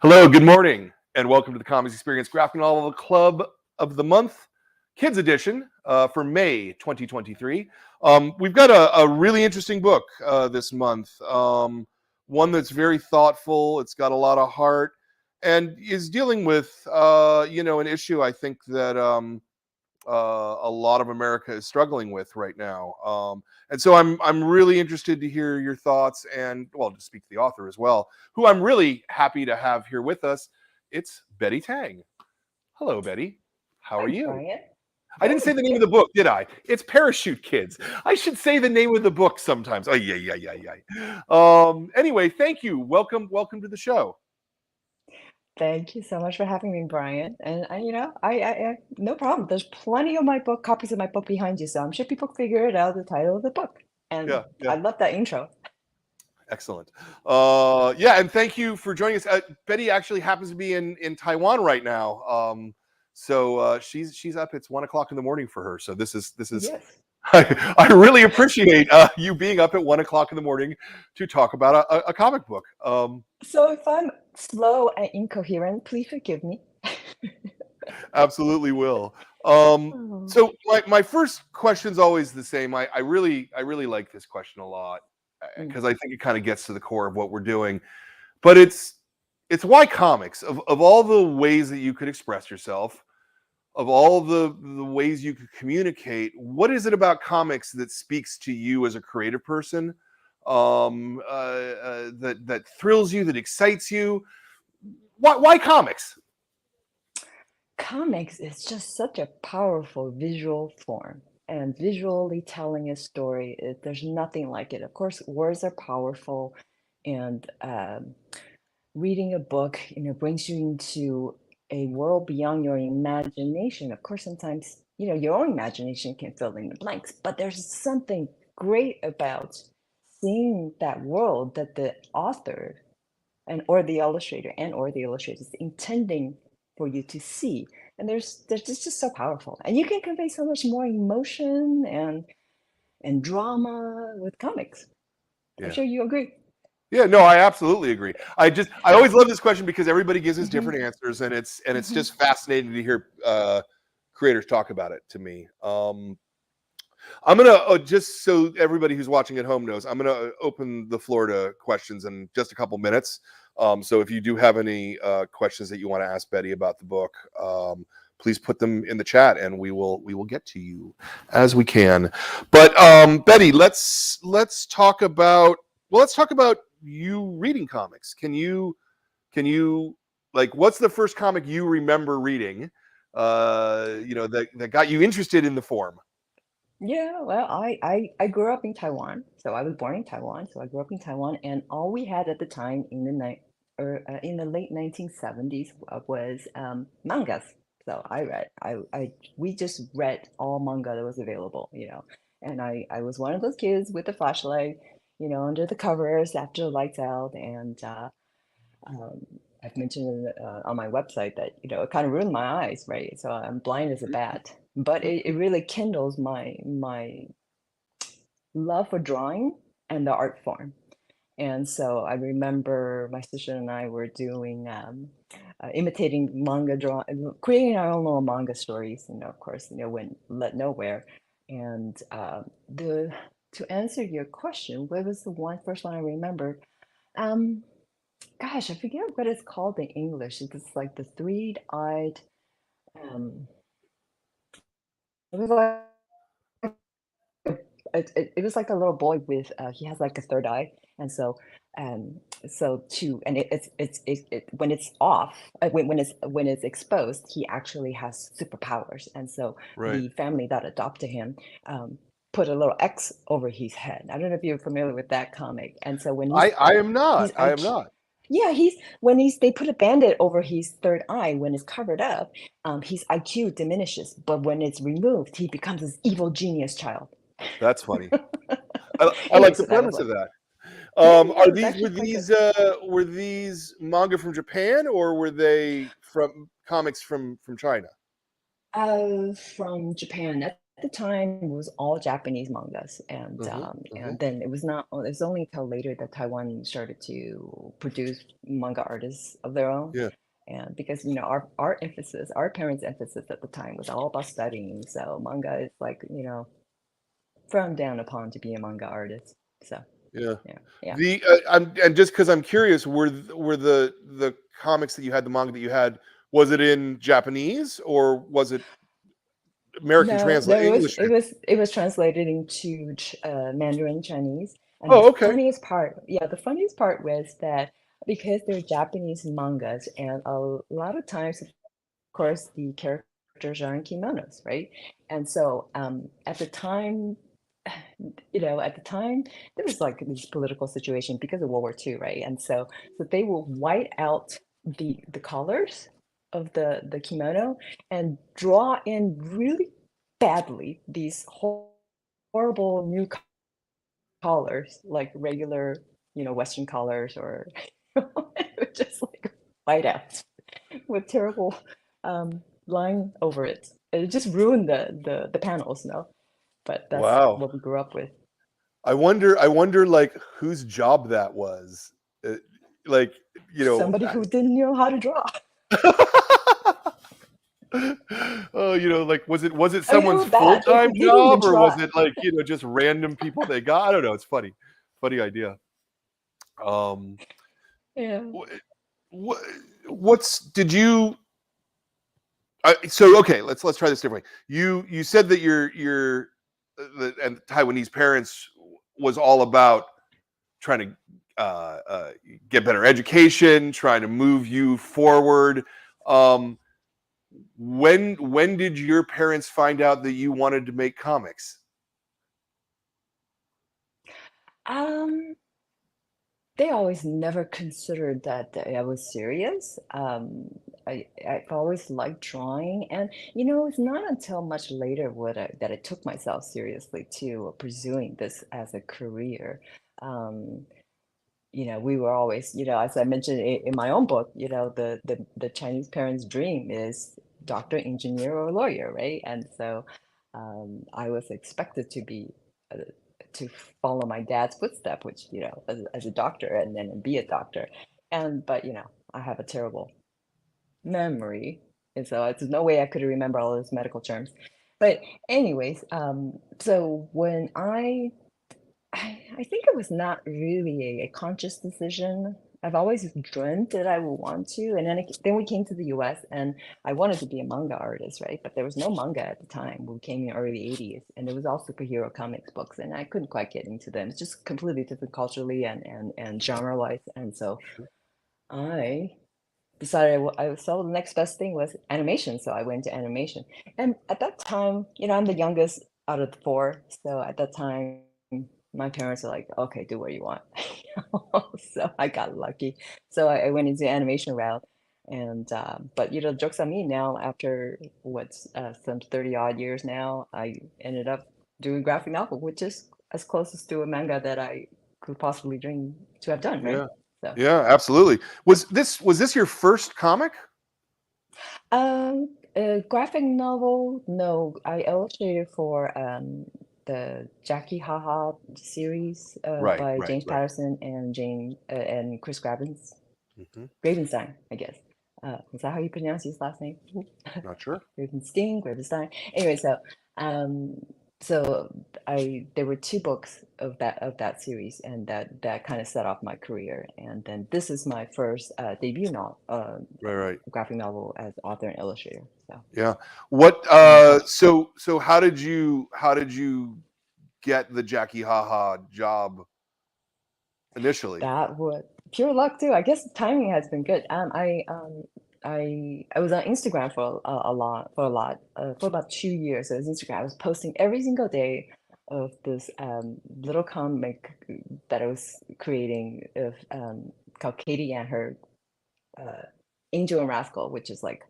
Hello, good morning, and welcome to the Comics Experience Graphic Novel Club of the Month, Kids Edition for May 2023. We've got a really interesting book this month, one that's very thoughtful. It's got a lot of heart, and is dealing with an issue I think that a lot of America is struggling with right now. And so I'm really interested to hear your thoughts and, well, to speak to the author as well, who I'm really happy to have here with us. It's Betty Tang. Hello, Betty. How are Hi, you? Brian. I didn't say the name of the book, did I? It's Parachute Kids. I should say the name of the book sometimes. Oh, yeah. Anyway, thank you. Welcome to the show. Thank you so much for having me, Brian. And I no problem. There's plenty of copies of my book behind you, so I'm sure people figure it out, the title of the book. And Yeah. I love that intro. Excellent. And thank you for joining us. Betty actually happens to be in Taiwan right now. So she's up. It's 1 o'clock in the morning for her. So this is. Yes. I really appreciate you being up at 1 o'clock in the morning to talk about a comic book. So if I'm slow and incoherent, please forgive me. Absolutely will. Oh. So my first question's always the same. I really like this question a lot because I think it kind of gets to the core of what we're doing. But it's why comics? Of all the ways that you could express yourself, of all the ways you could communicate, what is it about comics that speaks to you as a creative person, that thrills you, that excites you? Why comics? Comics is just such a powerful visual form, and visually telling a story, there's nothing like it. Of course, words are powerful, and reading a book, brings you into a world beyond your imagination. Of course, sometimes, your own imagination can fill in the blanks, but there's something great about seeing that world that the author or the illustrator is intending for you to see. And it's just so powerful. And you can convey so much more emotion and drama with comics. I'm sure you agree. Yeah, no, I absolutely agree. I always love this question because everybody gives us different answers, and it's just fascinating to hear creators talk about it to me. I'm gonna just so everybody who's watching at home knows, I'm gonna open the floor to questions in just a couple minutes. So if you do have any questions that you want to ask Betty about the book, please put them in the chat, and we will get to you as we can. But Betty, let's talk about you reading comics. Can you like, what's the first comic you remember reading? That got you interested in the form. Yeah, well, I grew up in Taiwan, so I was born in Taiwan. So I grew up in Taiwan, and all we had at the time in the late 1970s was mangas. So we just read all manga that was available, And I was one of those kids with the flashlight, under the covers after the lights out, and um, I've mentioned on my website that it kind of ruined my eyes, right? So I'm blind as a bat, but it really kindles my love for drawing and the art form. And so I remember my sister and I were doing imitating manga creating our own little manga stories, of course, when Let Nowhere. And the to answer your question, what was the first one I remembered? Um, Gosh, I forget what it's called in English. It's like the three-eyed. Um, it was like it was like a little boy with he has like a third eye, and um and when it's off when it's exposed, he actually has superpowers, and so Right. the family that adopted him put a little X over his head. I don't know if you're familiar with that comic, and so when I am not. he's I am not. Yeah, they put a band-aid over his third eye when it's covered up, his IQ diminishes, but when it's removed, he becomes this evil genius child. That's funny. I Anyway, like the so that was premise of one. that. Yeah, Are it was these actually quite good. were these manga from Japan, or were they from comics from China? From Japan. the time it was all Japanese mangas, Hmm. Hmm. and then it was not. It was only until later that Taiwan started to produce manga artists of their own, Yeah. and because our emphasis, our parents' emphasis at the time was all about studying. So manga is like frowned down upon to be a manga artist. So Yeah. yeah, yeah. The I'm and just because I'm curious, were the comics that you had, the manga that you had, was it in Japanese or was it American No, translate no, English translation? it was translated into Mandarin Chinese. And the Oh, okay. funniest part, yeah, the funniest part was that because they're Japanese mangas, and a lot of times, of course, the characters are in kimonos, right? And so at the time, at the time, there was like this political situation because of World War II, right? And so they will white out the colors of the kimono and draw in really badly these horrible new collars, like regular, Western collars, or just like white out with terrible line over it. It just ruined the panels, no? But that's Wow. what we grew up with. I wonder like whose job that was. Uh, like, you know, Somebody who didn't know how to draw. oh, like was it I mean, it someone's was bad. full-time They didn't job even or was try. it like, just random people they got? I don't know. It's funny. Funny idea. Um Yeah. what what's did you so okay, let's try this differently. You said that your and Taiwanese parents was all about trying to get better education, trying to move you forward. Um, when did your parents find out that you wanted to make comics? Um, they always never considered that I was serious. I've always liked drawing, and it's not until much later that I took myself seriously to pursuing this as a career. Um, we were always, as I mentioned in my own book, the Chinese parents' dream is doctor, engineer, or lawyer, right? And so I was expected uh, to follow my dad's footstep, which, as a doctor and then be a doctor. But, I have a terrible memory. And so there's no way I could remember all those medical terms. But anyways, so when I think it was not really a conscious decision. I've always dreamt that I would want to, and then we came to the U.S. and I wanted to be a manga artist, right? But there was no manga at the time. We came in the early '80s, and there was all superhero comics books, and I couldn't quite get into them. It's just completely different culturally and genre-wise, and so I decided I saw the next best thing was animation, so I went to animation. And at that time, I'm the youngest out of the four, so at that time, my parents are like, "Okay, do what you want." So I got lucky. So I went into animation route, and but jokes on me now. After what's some 30 odd years now, I ended up doing graphic novel, which is as closest to a manga that I could possibly dream to have done, right? Yeah, So. yeah, absolutely. Was this your first comic? A graphic novel, no. I illustrated for the Jackie Haha series Right, by right, James right. Patterson and Chris Hmm. Gravenstein, I guess. Is that how you pronounce his last name? Not sure. Gravenstein. Anyway, um, so I there were two books of that series, and that kind of set off my career. And then this is my first debut novel, Right, right. graphic novel as author and illustrator. So Yeah. What? mhm. So how did you get the Jackie Haha job initially? That would pure luck too. I guess the timing has been good. I was on Instagram for for about 2 years. I was Instagram. I was posting every single day of this little comic that I was creating of called Katie and her uh, Angel and Rascal, which is like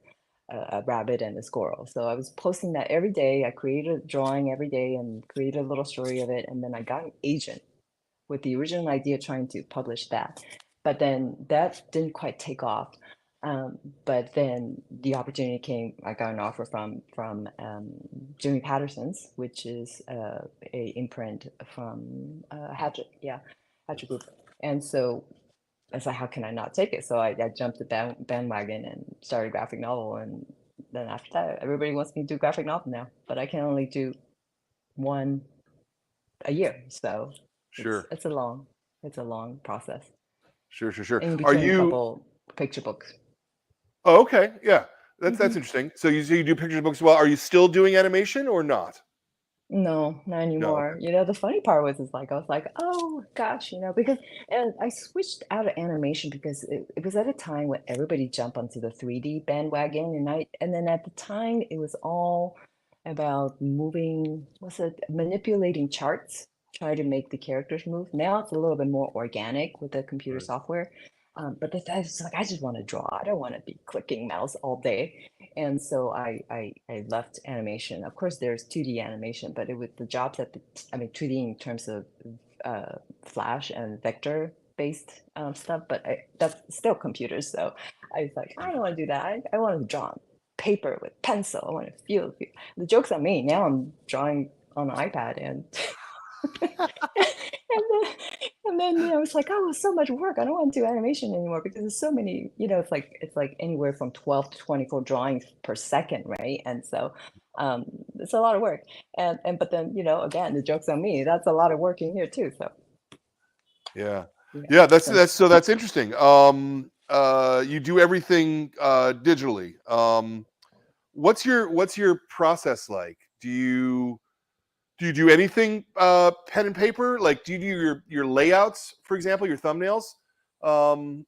a rabbit and a squirrel. So I was posting that every day. I created a drawing every day and created a little story of it, and then I got an agent with the original idea trying to publish that. But then that didn't quite take off. But then the opportunity came. I got an offer from Jimmy Patterson's, which is a imprint from Hatchet, yeah, Hatchet Group. And so I was like, how can I not take it? So I jumped the bandwagon and started graphic novel. And then after that, everybody wants me to do graphic novel now, but I can only do one a year. So Sure. it's a long process. Sure, sure, sure. In Are between a you couple picture books. Oh, okay. Yeah. That's Hmm. interesting. So you do pictures books as well. Are you still doing animation or not? No, not No. Okay. anymore. The funny part was is like I was like, oh gosh, because and I switched out of animation because it was at a time when everybody jumped onto the 3D bandwagon, and then at the time it was all about moving, what's it, manipulating charts, trying to make the characters move. Now it's a little bit more organic with the computer Right. software. But I was like, I just want to draw. I don't want to be clicking mouse all day. And so I left animation. Of course, there's 2D animation, but it was the jobs I mean, 2D in terms of Flash and vector based stuff, but that's still computers. So I was like, I don't want to do that. I want to draw on paper with pencil. I want to feel. The joke's on me. Now I'm drawing on an iPad and and then, it's like, oh, it's so much work. I don't want to do animation anymore because there's so many, it's like anywhere from 12 to 24 drawings per second, right? And so um, it's a lot of work. And but then, again, the joke's on me. That's a lot of work in here too. So Yeah. yeah, Yeah, that's since that's so that's interesting. You do everything digitally. What's your process like? Do you do anything pen and paper? Like, do you do your layouts, for example, your thumbnails, um,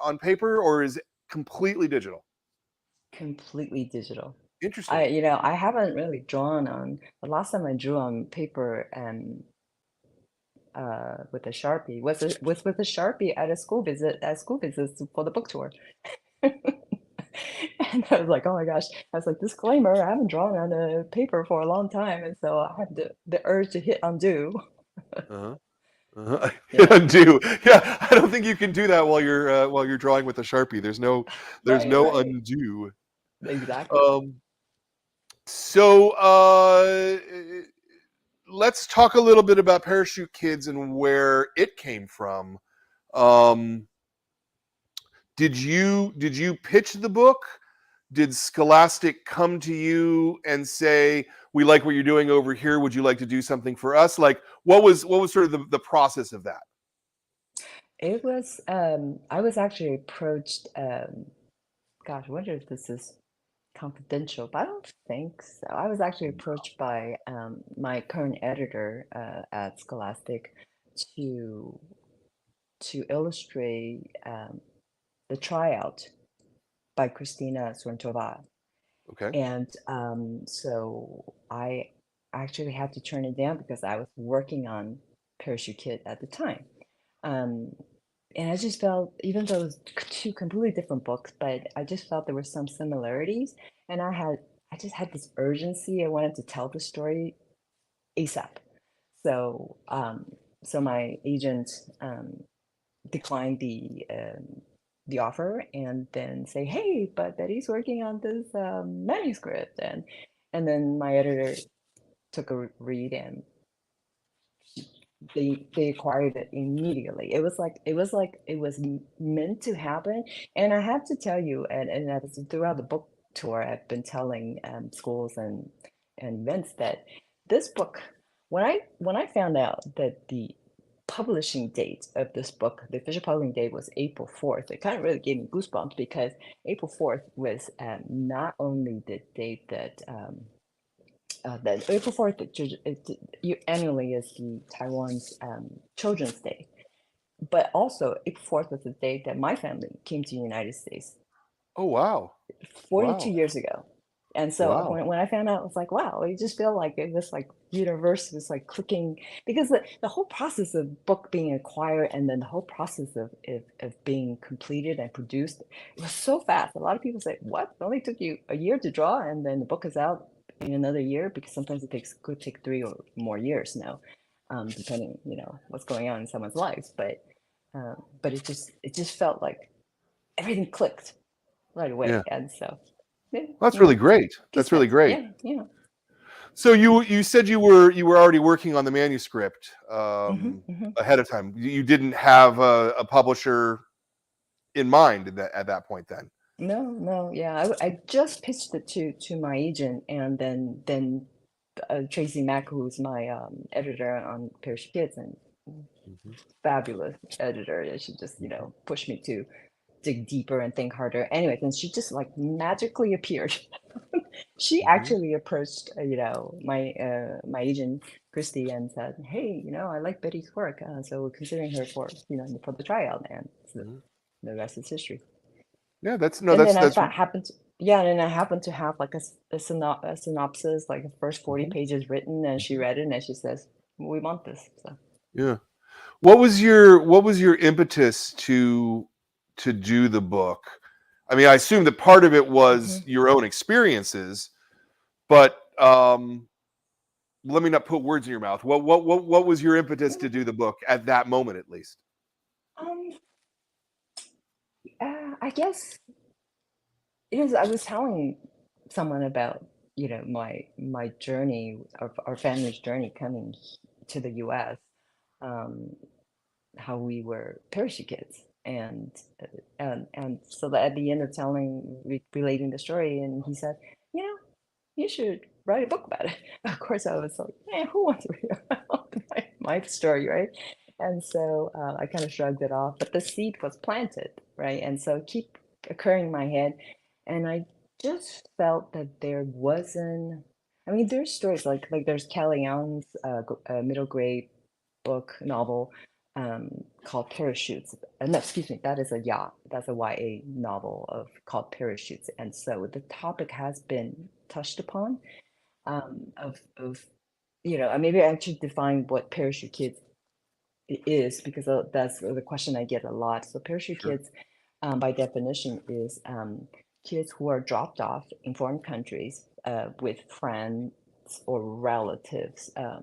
on paper, or is it completely digital? completely digital. Interesting. I haven't really drawn on, the last time I drew on paper and with a Sharpie was with a Sharpie at school visits for the book tour. And I was like, oh my gosh. I was like, disclaimer, I haven't drawn on a paper for a long time. And so I had the urge to hit undo. Uh-huh. Uh-huh. Yeah, Undo. Yeah, I don't think you can do that while you're drawing with a Sharpie. There's right, no right. undo. Exactly. Um, so let's talk a little bit about Parachute Kids and where it came from. Um, did you pitch the book? Did Scholastic come to you and say, "We like what you're doing over here. Would you like to do something for us?" Like, what was sort of the process of that? I was actually approached, gosh, I wonder if this is confidential, but I don't think so. I was actually approached by my current editor at Scholastic to illustrate the tryout by Christina Sorrentova. Okay. And so I actually had to turn it down because I was working on Parachute Kid at the time. Um, and I just felt, even though it was two completely different books, but I just felt there were some similarities. And I just had this urgency. I wanted to tell the story ASAP. So, so my agent decline the offer and then say, "Hey, but Betty's working on this manuscript," and then my editor took a read and they acquired it immediately. It was meant to happen, and I have to tell you, and that's throughout the book tour, I've been telling schools and events that this book, when I found out that the publishing date of this book, the official publishing date was April 4th. It kind of really gave me goosebumps because April 4th was not only the date that April 4th annually is the Taiwan's Children's Day, but also April 4th was the date that my family came to the United States Oh, wow. 42 Wow. years ago. And so Wow. when I found out, I was like, wow, you just feel like it was like universe was like clicking because the whole process of book being acquired and then the whole process of being completed and produced, it was so fast. A lot of people say, what? It only took you a year to draw and then the book is out in another year because sometimes could take 3 or more years now, depending, what's going on in someone's lives. But it just felt like everything clicked right Yeah. away. And so, yeah, That's really great. That's really kismet. great. Yeah, yeah. So you said you were already working on the manuscript Hmm. ahead of time. You didn't have a publisher in mind at that point then. No, no, yeah. I just pitched it to my agent, and then Tracy Mack, who's my editor on Parish Kids, and Mhm, fabulous editor, that she just pushed me to dig deeper and think harder. Anyway, then she just like magically appeared. She mhm, actually approached, my agent Christy and said, "Hey, I like Betty's work, so we're considering her for for the tryout." And so mhm. the rest is history. Yeah, that's no, And then that's happened to, yeah, and then I happened to have like a synopsis, like the first 40 mhm, pages written, and she mhm. read it and she says, "We want this." So. Yeah. What was your impetus to do the book? I mean, I assume that part of it was Mhm. your own experiences, but let me not put words in your mouth. What was your impetus to do the book at that moment, at least? Um, I guess I was telling someone about, my journey, our family's journey coming to the US, um, how we were parachute kids. And so that at the end of relating the story, and he said, you know, you should write a book about it. Of course, I was like, yeah, who wants to read about my story, right? And so I kind of shrugged it off, but the seed was planted, right? And so it keep occurring in my head, and I just felt that there wasn't. I mean, there's stories like there's Kelly Young's middle grade book novel called Parachutes. No, excuse me, that is a yacht. That's a YA novel called Parachutes. And so the topic has been touched upon, of maybe I should define what Parachute Kids is, because that's the question I get a lot. So Parachute Sure. Kids, by definition, is kids who are dropped off in foreign countries with friends or relatives, uh,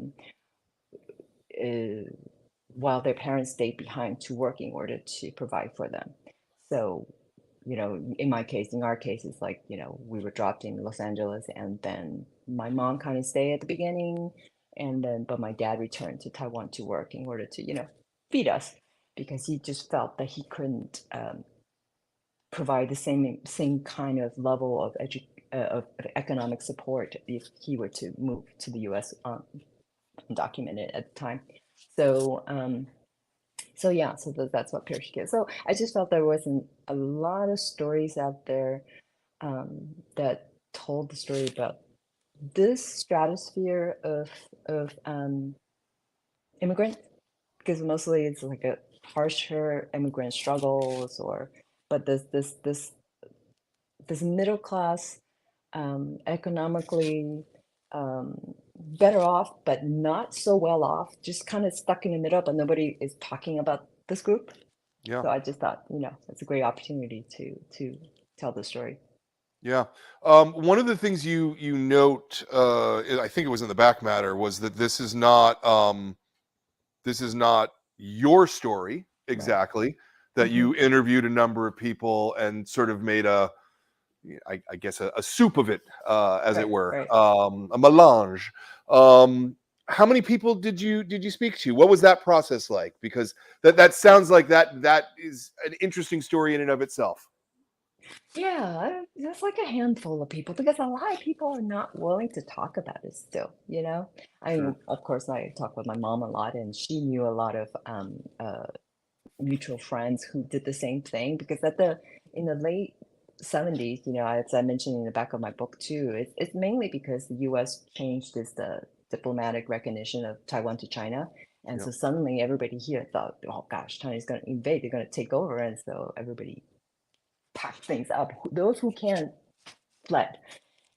while their parents stayed behind to work in order to provide for them. So, in our case, it's like, we were dropped in Los Angeles, and then my mom kind of stayed at the beginning, but my dad returned to Taiwan to work in order to, feed us, because he just felt that he couldn't provide the same kind of level of economic support if he were to move to the US, undocumented at the time. So, so yeah, so that's what Pierce is. So I just felt there wasn't a lot of stories out there, that told the story about this stratosphere of immigrants, because mostly it's like a harsher immigrant struggles, but this middle class, economically, better off, but not so well off, just kind of stuck in the middle, but nobody is talking about this group. Yeah. So I just thought, it's a great opportunity to tell the story. Yeah. One of the things you note, I think it was in the back matter, was that this is not your story Right. exactly. That Hmm. you interviewed a number of people and sort of made I guess a soup of it, as it Right. were, Right. a melange. Um, how many people did you speak to? What was that process like? Because that sounds like that is an interesting story in and of itself. Yeah, it's like a handful of people, because a lot of people are not willing to talk about it still, I mean, Sure. of course, I talk with my mom a lot, and she knew a lot of mutual friends who did the same thing, because in the late 70s, as I mentioned in the back of my book too, it's mainly because the US changed the diplomatic recognition of Taiwan to China. And Yeah. so suddenly everybody here thought, oh gosh, China's going to invade, they're going to take over. And so everybody packed things up. Those who can fled.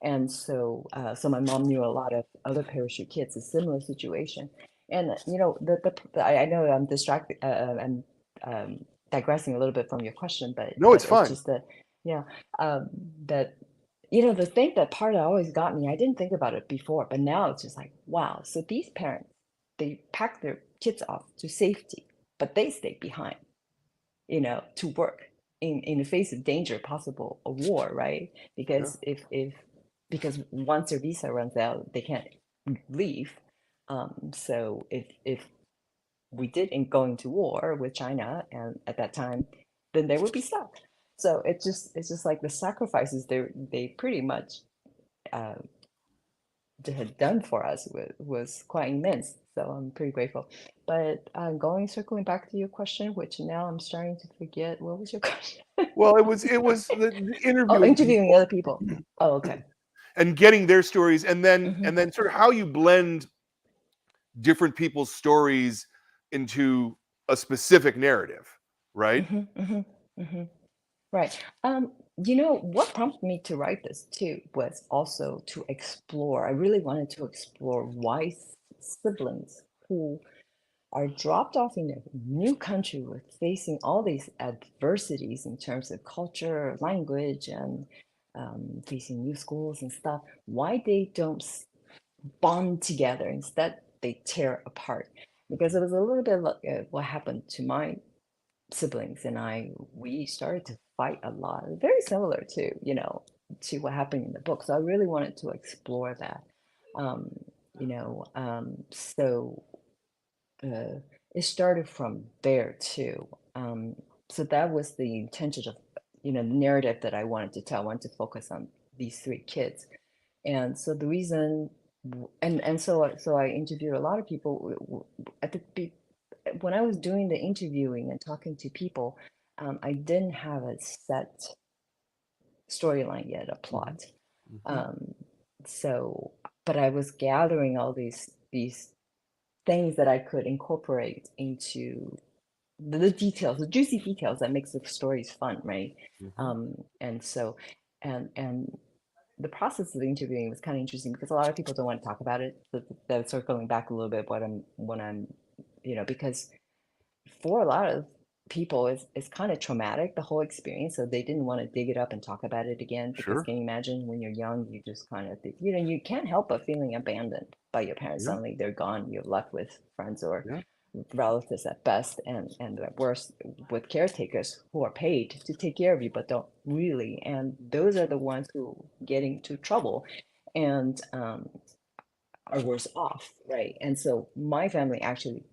And so my mom knew a lot of other parachute kids, a similar situation. And I know I'm distracted, I'm digressing a little bit from your question, but No, it's it's fine. just that, yeah, um, that the thing that part that always got me. I didn't think about it before, but now it's just like, wow. So these parents, they pack their kids off to safety, but they stay behind, to work. in the face of danger, possible a war, right? Yeah. Because if because once their visa runs out, they can't leave. So if we did in go into war with China, and at that time, then they would be stuck. So it's just like the sacrifices they pretty much uh, they had done for us was quite immense. So I'm pretty grateful. But circling back to your question, which now I'm starting to forget. What was your question? Well, it was the Oh, interviewing interviewing people other people. Oh, okay. and getting their stories, and then Hmm. and then sort of how you blend different people's stories into a specific narrative, right? Hmm. Hmm. Hmm. Right. What prompted me to write this too was also to explore. I really wanted to explore why siblings who are dropped off in a new country with facing all these adversities in terms of culture, language, and facing new schools and stuff, why they don't bond together. Instead, they tear apart. Because it was a little bit like what happened to my siblings and I. We started to fight a lot, very similar to what happened in the book. So I really wanted to explore that. Um, so uh, it started from there too. So that was the intention of, the narrative that I wanted to tell. I wanted to focus on these three kids, and so the reason, and so I interviewed a lot of people at when I was doing the interviewing and talking to people. I didn't have a set storyline yet, a Hmm. plot. Hmm. Um, so, but I was gathering all these things that I could incorporate into the details, the juicy details that makes the stories fun, right? Hmm. And so, and the process of the interviewing was kind of interesting because a lot of people don't want to talk about it. So that's circling back a little bit when I'm, because for a lot of people it's kind of traumatic, the whole experience, so they didn't want to dig it up and talk about it again, because Sure. can you imagine when you're young, you just kind of you can't help but feeling abandoned by your parents. Yeah. Suddenly they're gone, you're left with friends or Yeah. relatives at best, and at worst with caretakers who are paid to take care of you but don't really, and those are the ones who get into trouble and are worse off, right? And so my family actually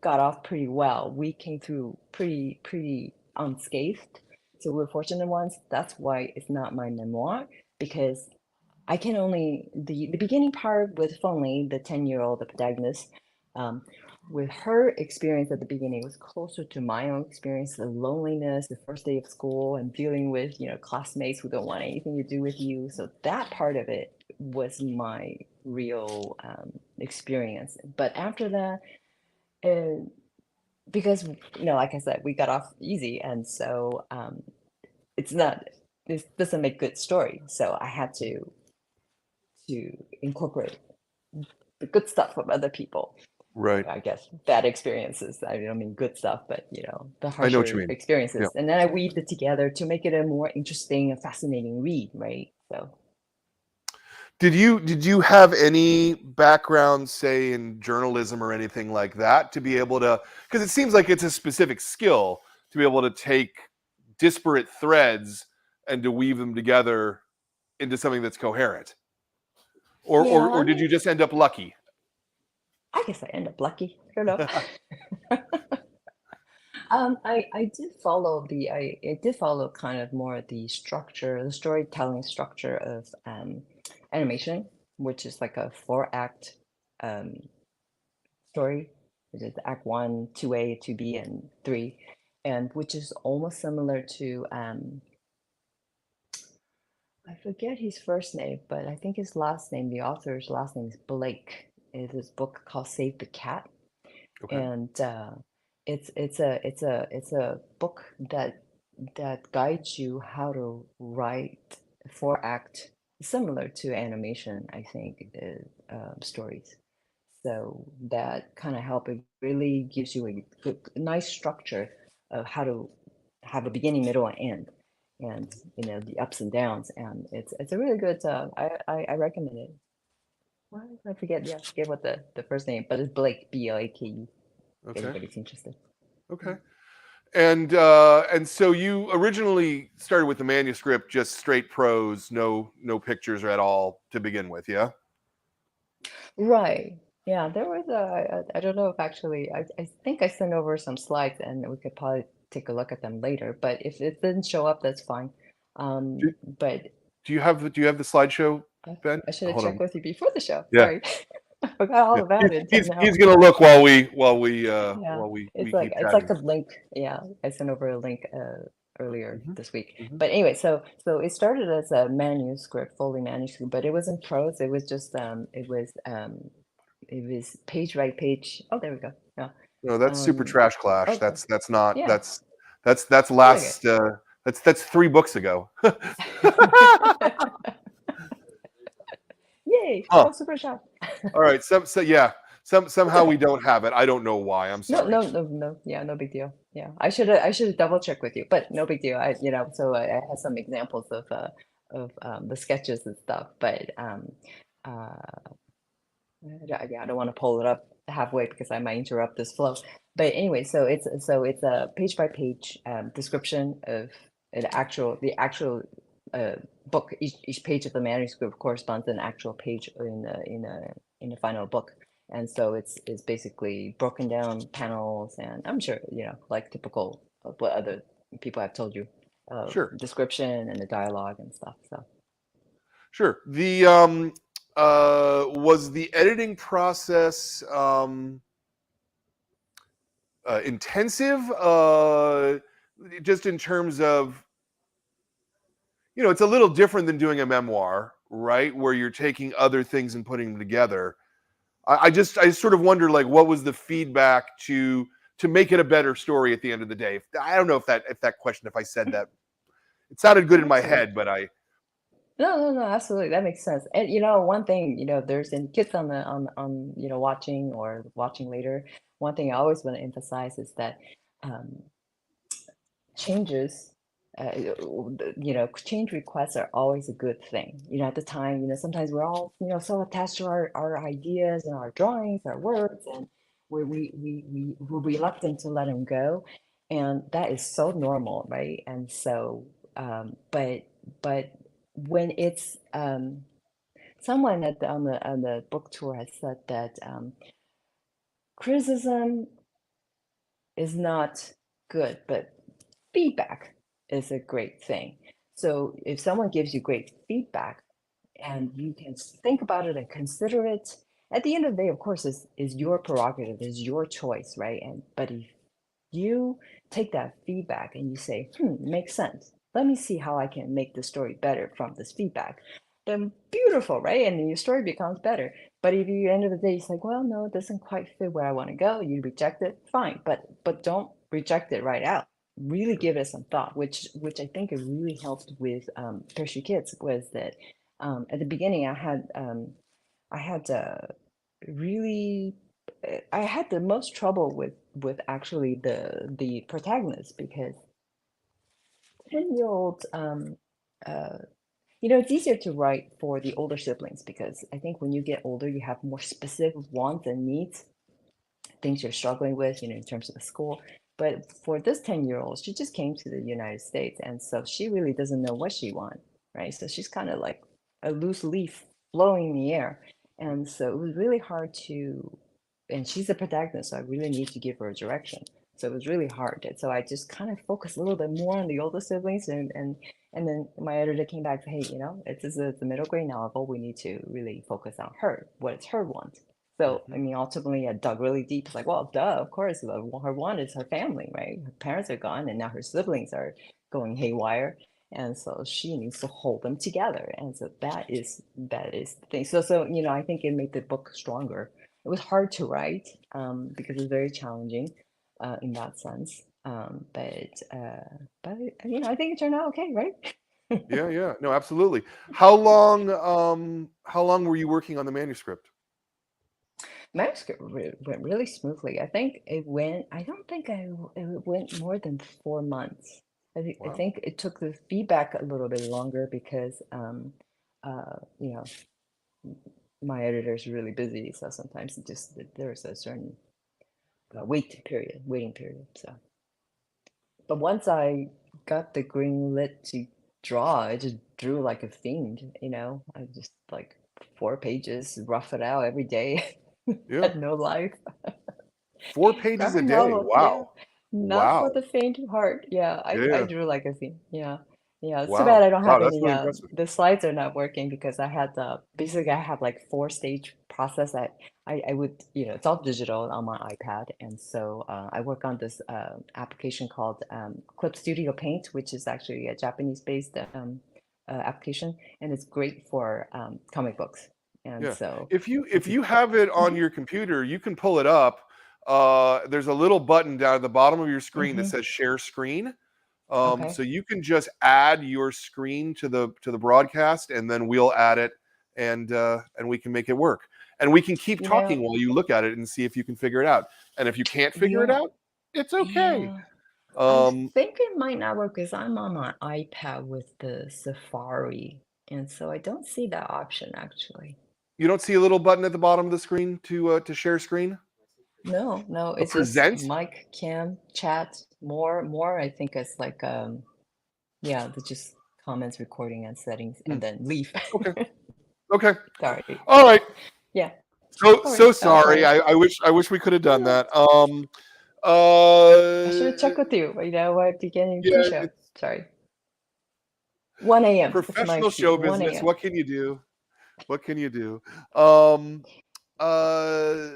got off pretty well. We came through pretty unscathed. So we're fortunate ones. That's why it's not my memoir, because I can only the beginning part with Feng-Li, the 10-year-old, the protagonist, um, with her experience at the beginning was closer to my own experience, the loneliness, the first day of school, and dealing with, classmates who don't want anything to do with you. So that part of it was my real experience. But after that, uh, because like I said, we got off easy, and so it's not this doesn't make good story. So I had to incorporate the good stuff from other people. Right. I guess bad experiences. I don't mean good stuff, but the I know what you harsher mean. Yeah. experiences, and then I weaved it together to make it a more interesting and fascinating read, right? So Did you have any background, say, in journalism or anything like that, to be able to? Because it seems like it's a specific skill to be able to take disparate threads and to weave them together into something that's coherent. Or yeah, or, I or did mean, you just end up lucky? I guess I end up lucky. I don't know. I did follow kind of more the structure, the storytelling structure of animation, which is like a four-act um, story. It is Act One, 2A, 2B, and 3, and which is almost similar to I forget his first name, but I think his last name, the author's last name is Blake. Is this book called Save the Cat, Okay. and it's a book that guides you how to write four act, similar to animation, I think, stories. So that kind of help. It really gives you a good, nice structure of how to have a beginning, middle, and end, and the ups and downs. And it's a really good. I recommend it. Well, I forget. Yeah, I forget what the first name, but it's Blake, Blake. If Okay. anybody's interested. Okay. And so you originally started with the manuscript, just straight prose, no pictures at all to begin with, yeah? Right. Yeah, there was I don't know if actually I think I sent over some slides and we could probably take a look at them later, but if it didn't show up, that's fine. Do, But do you have the slideshow, I, Ben? I should have Hold on. checked with you before the show. Yeah, Sorry. I forgot all yeah. about it until He's now. gonna look Yeah, while we keep it's like chatting. a link. Yeah, I sent over a link earlier Hmm. this week. Hmm. But anyway, so it started as a manuscript, fully manuscript, but it wasn't prose. It was just it was page by page. Oh, there we go. Yeah. No, that's Super Um. Trash Clash. Okay. That's not Yeah. that's I like last that's 3 books ago. it. Yay! Huh. Oh, super shot. All right. Yeah. It's Somehow we okay. don't have it. I don't know why. I'm No, sorry. no, no, no. Yeah, no big deal. Yeah, I should have double checked with you, but no big deal. So I had some examples of the sketches and stuff, but uh, yeah, I don't want to pull it up halfway because I might interrupt this flow. But anyway, so it's a page by page description of the actual uh, book. Each page of the manuscript corresponds to an actual page in the final book. And so it's basically broken down panels, and I'm sure, like typical of what other people have told you, Sure. description and the dialogue and stuff. So. Sure. The was the editing process intensive, just in terms of, it's a little different than doing a memoir, right, where you're taking other things and putting them together. I sort of wonder, like, what was the feedback to make it a better story at the end of the day. I don't know if that question, if I said that, it sounded good in my Absolutely. head, but I No, no, no, absolutely. That makes sense. And one thing, there's any kids on watching later. One thing I always want to emphasize is that um, changes, change requests are always a good thing. At the time, sometimes we're all, so attached to our ideas and our drawings, our words, and we're reluctant to let them go. And that is so normal, right? And so, but when it's someone on the book tour has said that criticism is not good, but feedback is a great thing. So if someone gives you great feedback and you can think about it and consider it, at the end of the day, of course, is your prerogative, is your choice, right? And but if you take that feedback and you say, makes sense. Let me see how I can make the story better from this feedback. Then beautiful, right? And then your story becomes better. But if you end of the day, it's like, well, no, it doesn't quite fit where I want to go. You reject it, fine. But don't reject it right out. Really sure. give it some thought, which I think it really helped with Parachute Kids was that at the beginning I had really I had the most trouble with actually the protagonist because 10-year-old it's easier to write for the older siblings because I think when you get older you have more specific wants and needs, things you're struggling with, in terms of the school. But for this 10-year-old, she just came to the United States, and so she really doesn't know what she wants, right? So she's kind of like a loose leaf blowing in the air. And so it was really hard and she's a protagonist, so I really need to give her a direction. So it was really hard. And so I just kind of focused a little bit more on the older siblings, and then my editor came back and said, hey, it's a middle grade novel. We need to really focus on her. What is her want? So, I Hmm. mean, ultimately, I dug really deep. It's like, well, duh, of course, her one is her family, right? Her parents are gone, and now her siblings are going haywire, and so she needs to hold them together. And so that is the thing. So I think it made the book stronger. It was hard to write because it's very challenging in that sense. But I think it turned out okay, right? Yeah, yeah. No, absolutely. How long were you working on the manuscript? Manuscript went really smoothly. I think I don't think it went more than 4 months. I Wow. think it took the feedback a little bit longer because, uh, you know, my editor's really busy. So sometimes there's a certain waiting period. So, But once I got the green lit to draw, I just drew like a fiend, I just like 4 pages, rough it out every day. Yeah. Had no life. 4 pages a Graphic day. novels, yeah. Wow. Not for Wow. the faint of heart. Yeah, Yeah. I Yeah. drew like a fiend. Yeah. Yeah, it's too bad Wow. I don't Wow. have That's any really impressive. the slides are not working because I had basically I have like 4 stage process that I would, it's all digital on my iPad. And so I work on this application called Clip Studio Paint, which is actually a Japanese-based application, and it's great for comic books. And Yeah. so If it's you have it on mhm, your computer, you can pull it up. There's a little button down at the bottom of your screen that mhm, says share screen. okay. So you can just add your screen to the broadcast, and then we'll add it, and we can make it work. And we can keep You talking know, while you look at it and see if you can figure it out. And if you can't figure it yeah, out, it's okay. yeah. I Um, think it might not work because I'm on my iPad with the Safari, and so I don't see that option actually. you don't see a little button at the bottom of the screen to share screen? No, no, A it's just present? mic, cam, chat, more. I think it's like yeah, the just comments, recording, and settings, Hmm, and then leave. okay. Okay. Sorry. All right. Yeah. So All right. sorry. Okay. I wish we could have done Yeah. that. I should Uh, have checked with you. What beginning yeah, pre-show? it's Sorry. 1 a.m. It's my professional excuse. show 1 business. a.m. What can you do? What can you do? Um, uh,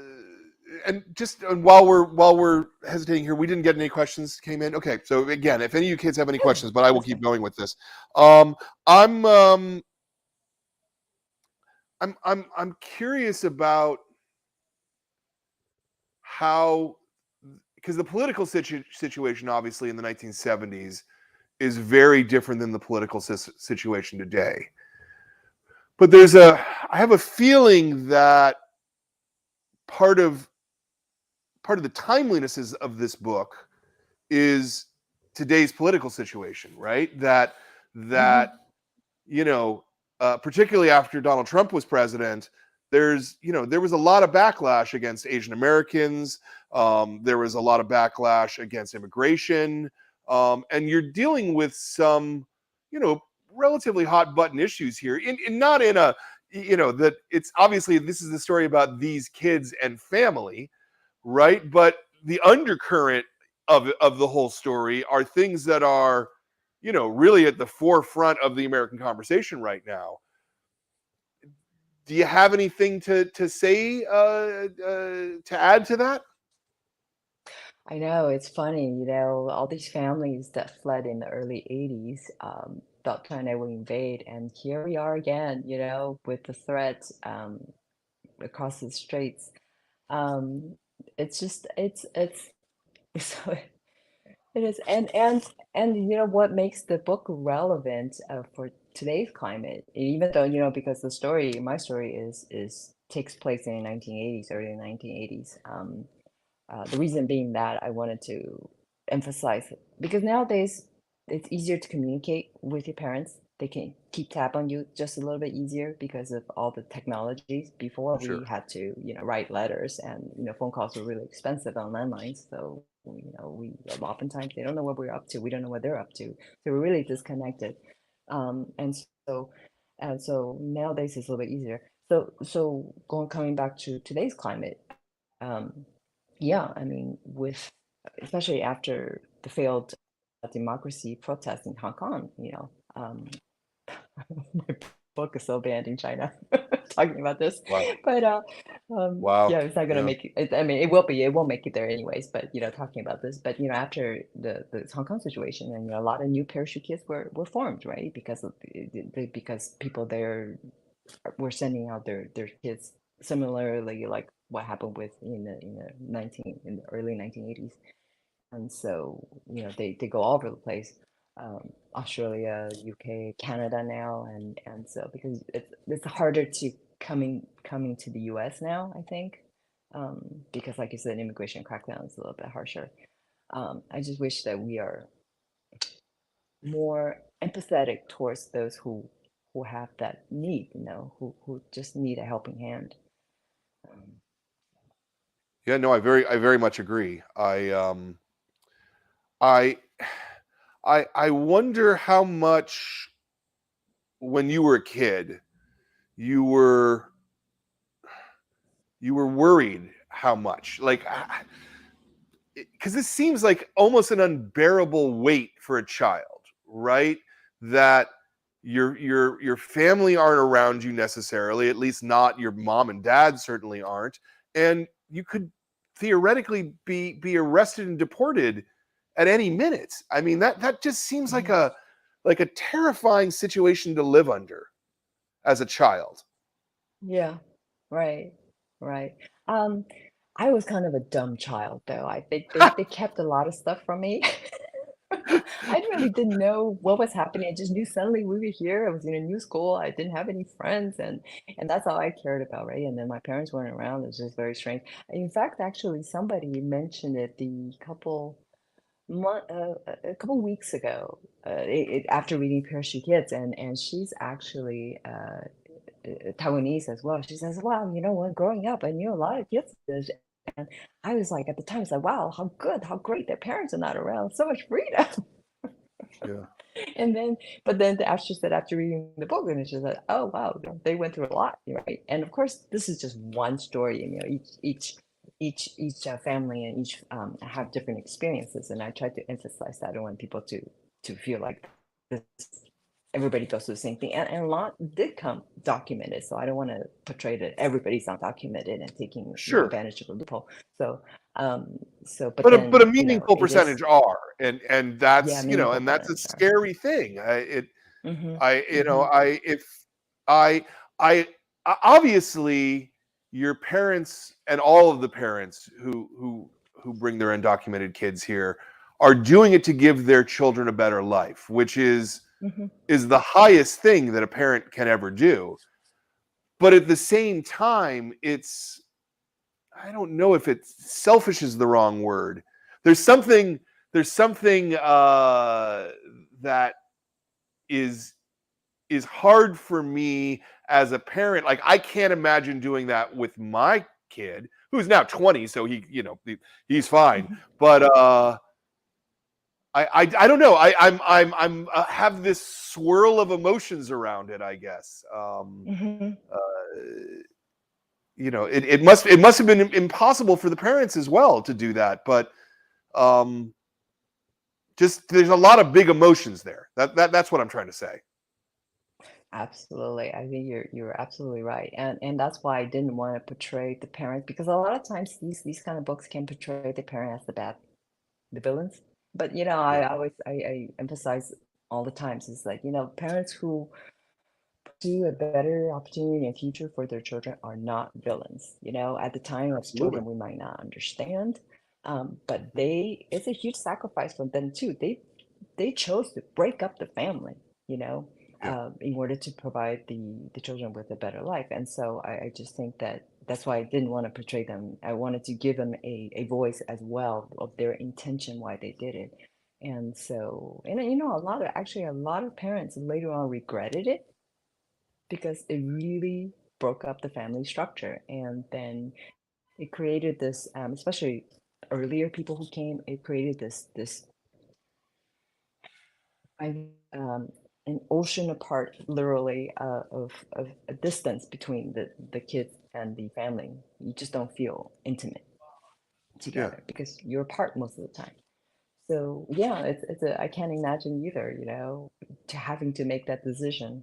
and just while we're hesitating here, we didn't get any questions came in. Okay, so again, if any of you kids have any Good. questions, but I will That's keep good. going with this. Um, I'm um, I'm curious about how, because the political situation obviously in the 1970s is very different than the political situation today. But I have a feeling that part of part of the timeliness of this book is today's political situation, right? That Hmm. you know, particularly after Donald Trump was president, there was a lot of backlash against Asian Americans. There was a lot of backlash against immigration, and you're dealing with some, you know, relatively hot button issues here. Not in a, that it's obviously this is the story about these kids and family, right? But the undercurrent of the whole story are things that are, really at the forefront of the American conversation right now. Do you have anything to say, to add to that? I know, it's funny, all these families that fled in the early 80s thought China would invade, and here we are again, with the threat across the straits. Um, it's just, it's so it is, and what makes the book relevant for today's climate, even though, because my story is takes place in the 1980s, early 1980s. The reason being that I wanted to emphasize because nowadays it's easier to communicate with your parents. They can keep tab on you just a little bit easier because of all the technologies. Before we Sure. had to, write letters and, phone calls were really expensive on landlines. So, we oftentimes they don't know what we're up to. We don't know what they're up to. So we're really disconnected. And so nowadays it's a little bit easier. So coming back to today's climate, yeah, I mean, especially after the failed democracy protest in Hong Kong, my book is so banned in China talking about this, Wow. but Wow. yeah, it's not gonna Yeah. make it. I mean, it won't make it there anyways. But talking about this, but after the Hong Kong situation, and a lot of new parachute kids were formed, right? Because people there were sending out their kids similarly like what happened with in the early 1980s. And so they go all over the place, Australia, UK, Canada now. And so because it's harder to coming to the US now, I think, because like you said, immigration crackdown is a little bit harsher. I just wish that we are more empathetic towards those who have that need, who just need a helping hand. Um, Yeah. No, I very much agree. I I wonder how much when you were a kid you were worried how much, like, because this seems like almost an unbearable weight for a child, right? That your family aren't around you necessarily, at least not your mom and dad certainly aren't, and you could theoretically be arrested and deported at any minute. I mean, that just seems like Mhm. a terrifying situation to live under as a child. Yeah, right, right. Um, I was kind of a dumb child though. They kept a lot of stuff from me. I really didn't know what was happening. I just knew suddenly we were here. I was in a new school. I didn't have any friends, and that's all I cared about, right? And then my parents weren't around. It was just very strange. In fact, actually, somebody mentioned it a couple weeks ago, after reading Parachute Kids, and she's actually Taiwanese as well. She says, "Wow, you know what? Growing up, I knew a lot of kids." And I was like, at the time, it's like, "Wow, how good, how great! Their parents are not around. So much freedom." Yeah, And then, but then after she said after reading the book, and she said, "Oh wow, they went through a lot, right?" And of course, this is just one story. You know, each family and each have different experiences, and I try to emphasize that. I don't want people to feel like this everybody goes through the same thing. And a lot did come documented, so I don't want to portray that everybody's not documented and taking sure. advantage of the loophole. So um but But a then meaningful it is, percentage are, and yeah, that's, meaningful and that's a percentage are. scary thing. Mm-hmm. I Mm-hmm. I if I I obviously your parents and all of the parents who bring their undocumented kids here are doing it to give their children a better life, which Mm-hmm. is the highest thing that a parent can ever do. But at the same time, it's, I don't know if it's selfish is the wrong word. There's something that is hard for me as a parent. Like, I can't imagine doing that with my kid who's now 20, so he's fine. Mm-hmm. But I don't know. I'm have this swirl of emotions around it, I guess. Mm-hmm. It must have been impossible for the parents as well to do that, but um, just there's a lot of big emotions there. That's what I'm trying to say. Absolutely. I think you're absolutely right. And that's why I didn't want to portray the parents, because a lot of times these kind of books can portray the parent as the villains. But Yeah, I always I emphasize all the times, is like, parents who pursue a better opportunity and future for their children are not villains. At the time as absolutely. children we might not understand. But it's a huge sacrifice for them too. They chose to break up the family, you know, Yeah, in order to provide the children with a better life. And so I just think that's why I didn't want to portray them. I wanted to give them a voice as well of their intention why they did it. And so, and a lot of parents later on regretted it, because it really broke up the family structure. And then it created this, especially earlier people who came, it created this I an ocean apart, literally, of a distance between the kids and the family. You just don't feel intimate yeah, together because you're apart most of the time. So yeah, I can't imagine either, to having to make that decision,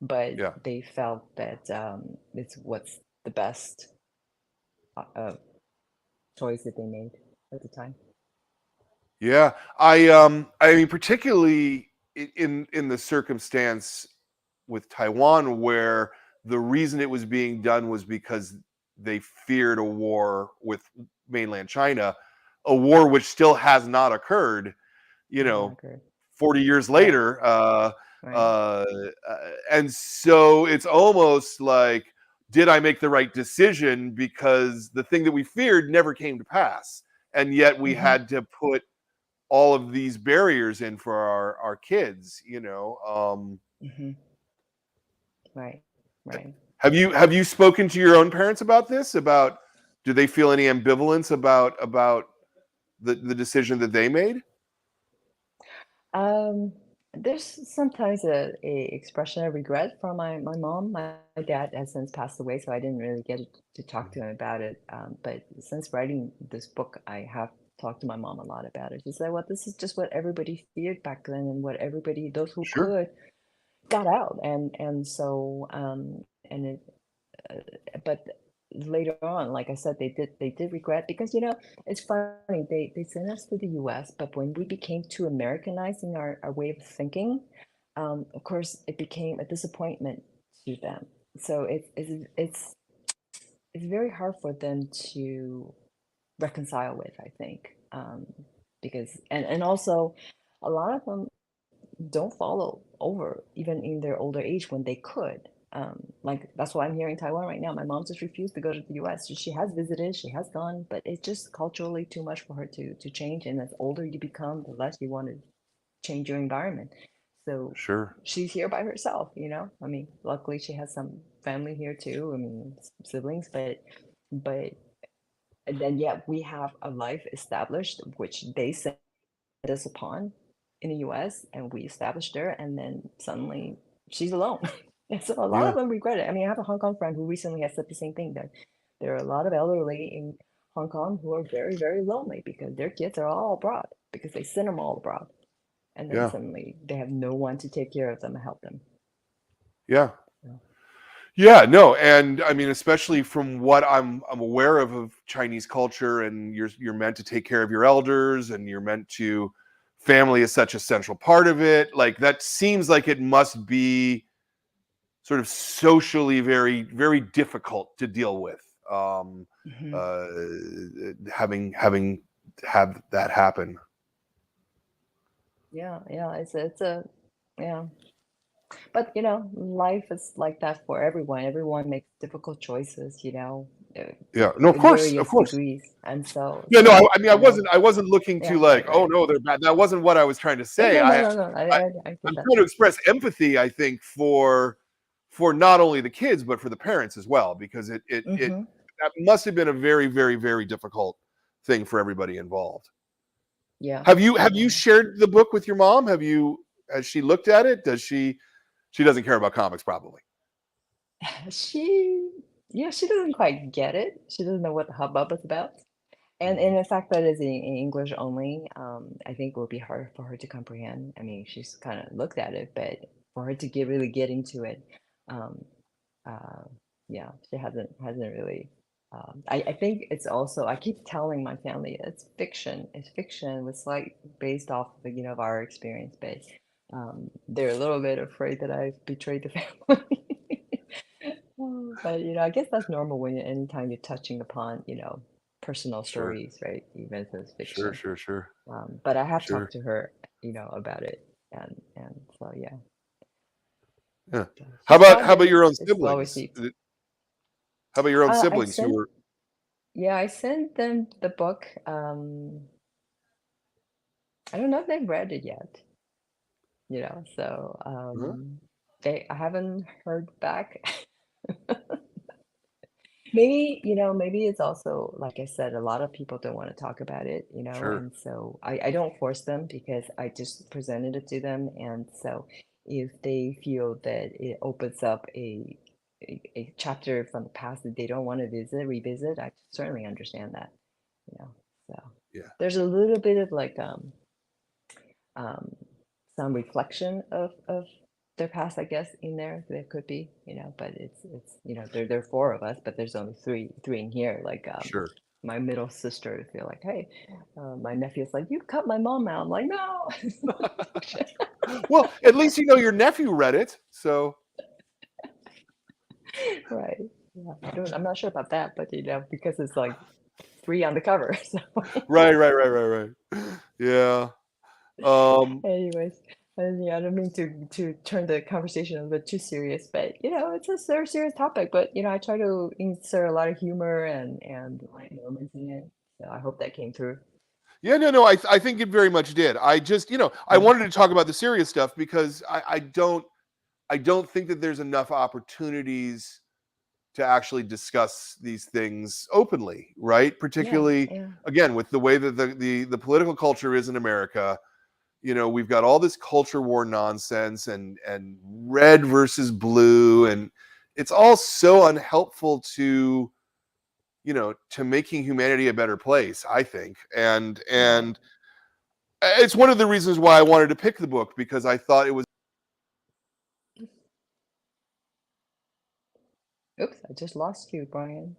but yeah, they felt that it's what's the best uh, choice that they made at the time. yeah. I mean, particularly in the circumstance with Taiwan, where the reason it was being done was because they feared a war with mainland China, a war which still has not occurred. You Has not know, occurred. 40 years Right, later. right. Uh, and so it's almost like, did I make the right decision? Because the thing that we feared never came to pass. And yet we Mm-hmm, had to put all of these barriers in for our kids. mm-hmm. Right, right. Have you spoken to your own parents about this? About, do they feel any ambivalence about the decision that they made? Um, there's sometimes a expression of regret from my mom. My dad has since passed away, so I didn't really get to talk to him about it. But since writing this book, I have talked to my mom a lot about it. She said, "Well, this is just what everybody feared back then, and what everybody, those who Sure. could, got out." And so and it, but later on, like I said, they did regret because it's funny they sent us to the U.S., but when we became too Americanized in our way of thinking, of course it became a disappointment to them. So it's very hard for them to reconcile with, I think, because and also a lot of them don't follow over even in their older age when they could. Like that's why I'm here in Taiwan right now. My mom just refused to go to the US. She has visited, she has gone, but it's just culturally too much for her to change. And as older you become, the less you want to change your environment. So Sure. she's here by herself. I mean, luckily she has some family here too. I mean, siblings, but and then yeah, we have a life established, which they set us upon in the US, and we established there, and then suddenly she's alone. And so a lot of them regret Yeah. it. I mean, I have a Hong Kong friend who recently has said the same thing, that there are a lot of elderly in Hong Kong who are very, very lonely because their kids are all abroad because they send them all abroad. And then Yeah. suddenly they have no one to take care of them and help them. Yeah. So, Yeah, no, and I mean, especially from what I'm aware of Chinese culture, and you're meant to take care of your elders, and you're meant to, family is such a central part of it. Like that seems like it must be sort of socially very difficult to deal with. mhm. Uh, having have that happen. Yeah, it's a yeah. But life is like that for everyone. Everyone makes difficult choices, Yeah, no, in of various course. degrees. And so, Yeah, no, so, I mean, I wasn't looking to yeah, like, right, oh right. no, they're bad. That wasn't what I was trying to Yeah, say. no, no, no, no. I I get I'm that. trying to express empathy, I think, for not only the kids but for the parents as well, because it Mm-hmm. that must have been a very difficult thing for everybody involved. Yeah, Have you yeah. shared the book with your mom? Has she looked at it? She doesn't care about comics probably. She, yeah, she doesn't quite get it. She doesn't know what the hubbub is about. And Mhm. the fact that it's in English only, I think will be hard for her to comprehend. I mean, she's kind of looked at it, but for her to really get into it, um, uh, yeah, she hasn't really. I think it's also, I keep telling my family it's fiction. It's fiction with slight based off of our experience, but they're a little bit afraid that I've betrayed the family. But I guess that's normal when anytime you're touching upon personal Sure, stories, right? Even if it's sure, fiction. sure, sure, But I have sure. talked to her about it, and so yeah. Yeah. She saw How that about your own it's well siblings? received. How about your own I siblings who sent were? Yeah, I sent them the book. I don't know if they've read it yet. So Huh? I haven't heard back. Maybe it's also, like I said, a lot of people don't want to talk about it, Sure. and so I don't force them because I just presented it to them. And so if they feel that it opens up a chapter from the past that they don't want to revisit, I certainly understand that. So Yeah. there's a little bit of like um, some reflection of their past, I guess, in there could be, but it's there are four of us, but there's only three in here. Like Sure. my middle sister feel like, hey, my nephew's like, you cut my mom out. I'm like, no. Well, at least you know your nephew read it. So Right. Yeah, I'm not sure about that, but because it's like three on the cover. So right. Yeah. Um. anyways, and yeah, I don't mean to turn the conversation a little bit too serious, but it's a very serious topic. But I try to insert a lot of humor and light moments in it. So I hope that came through. Yeah. No. No. I think it very much did. I just I Mm. wanted to talk about the serious stuff because I don't think that there's enough opportunities to actually discuss these things openly, right? Yeah, Particularly yeah. again with the way that the political culture is in America. we've got all this culture war nonsense and red versus blue, and it's all so unhelpful to to making humanity a better place, I think. And Right. it's one of the reasons why I wanted to pick the book, because I thought it was. Oops, I just lost you, Brian.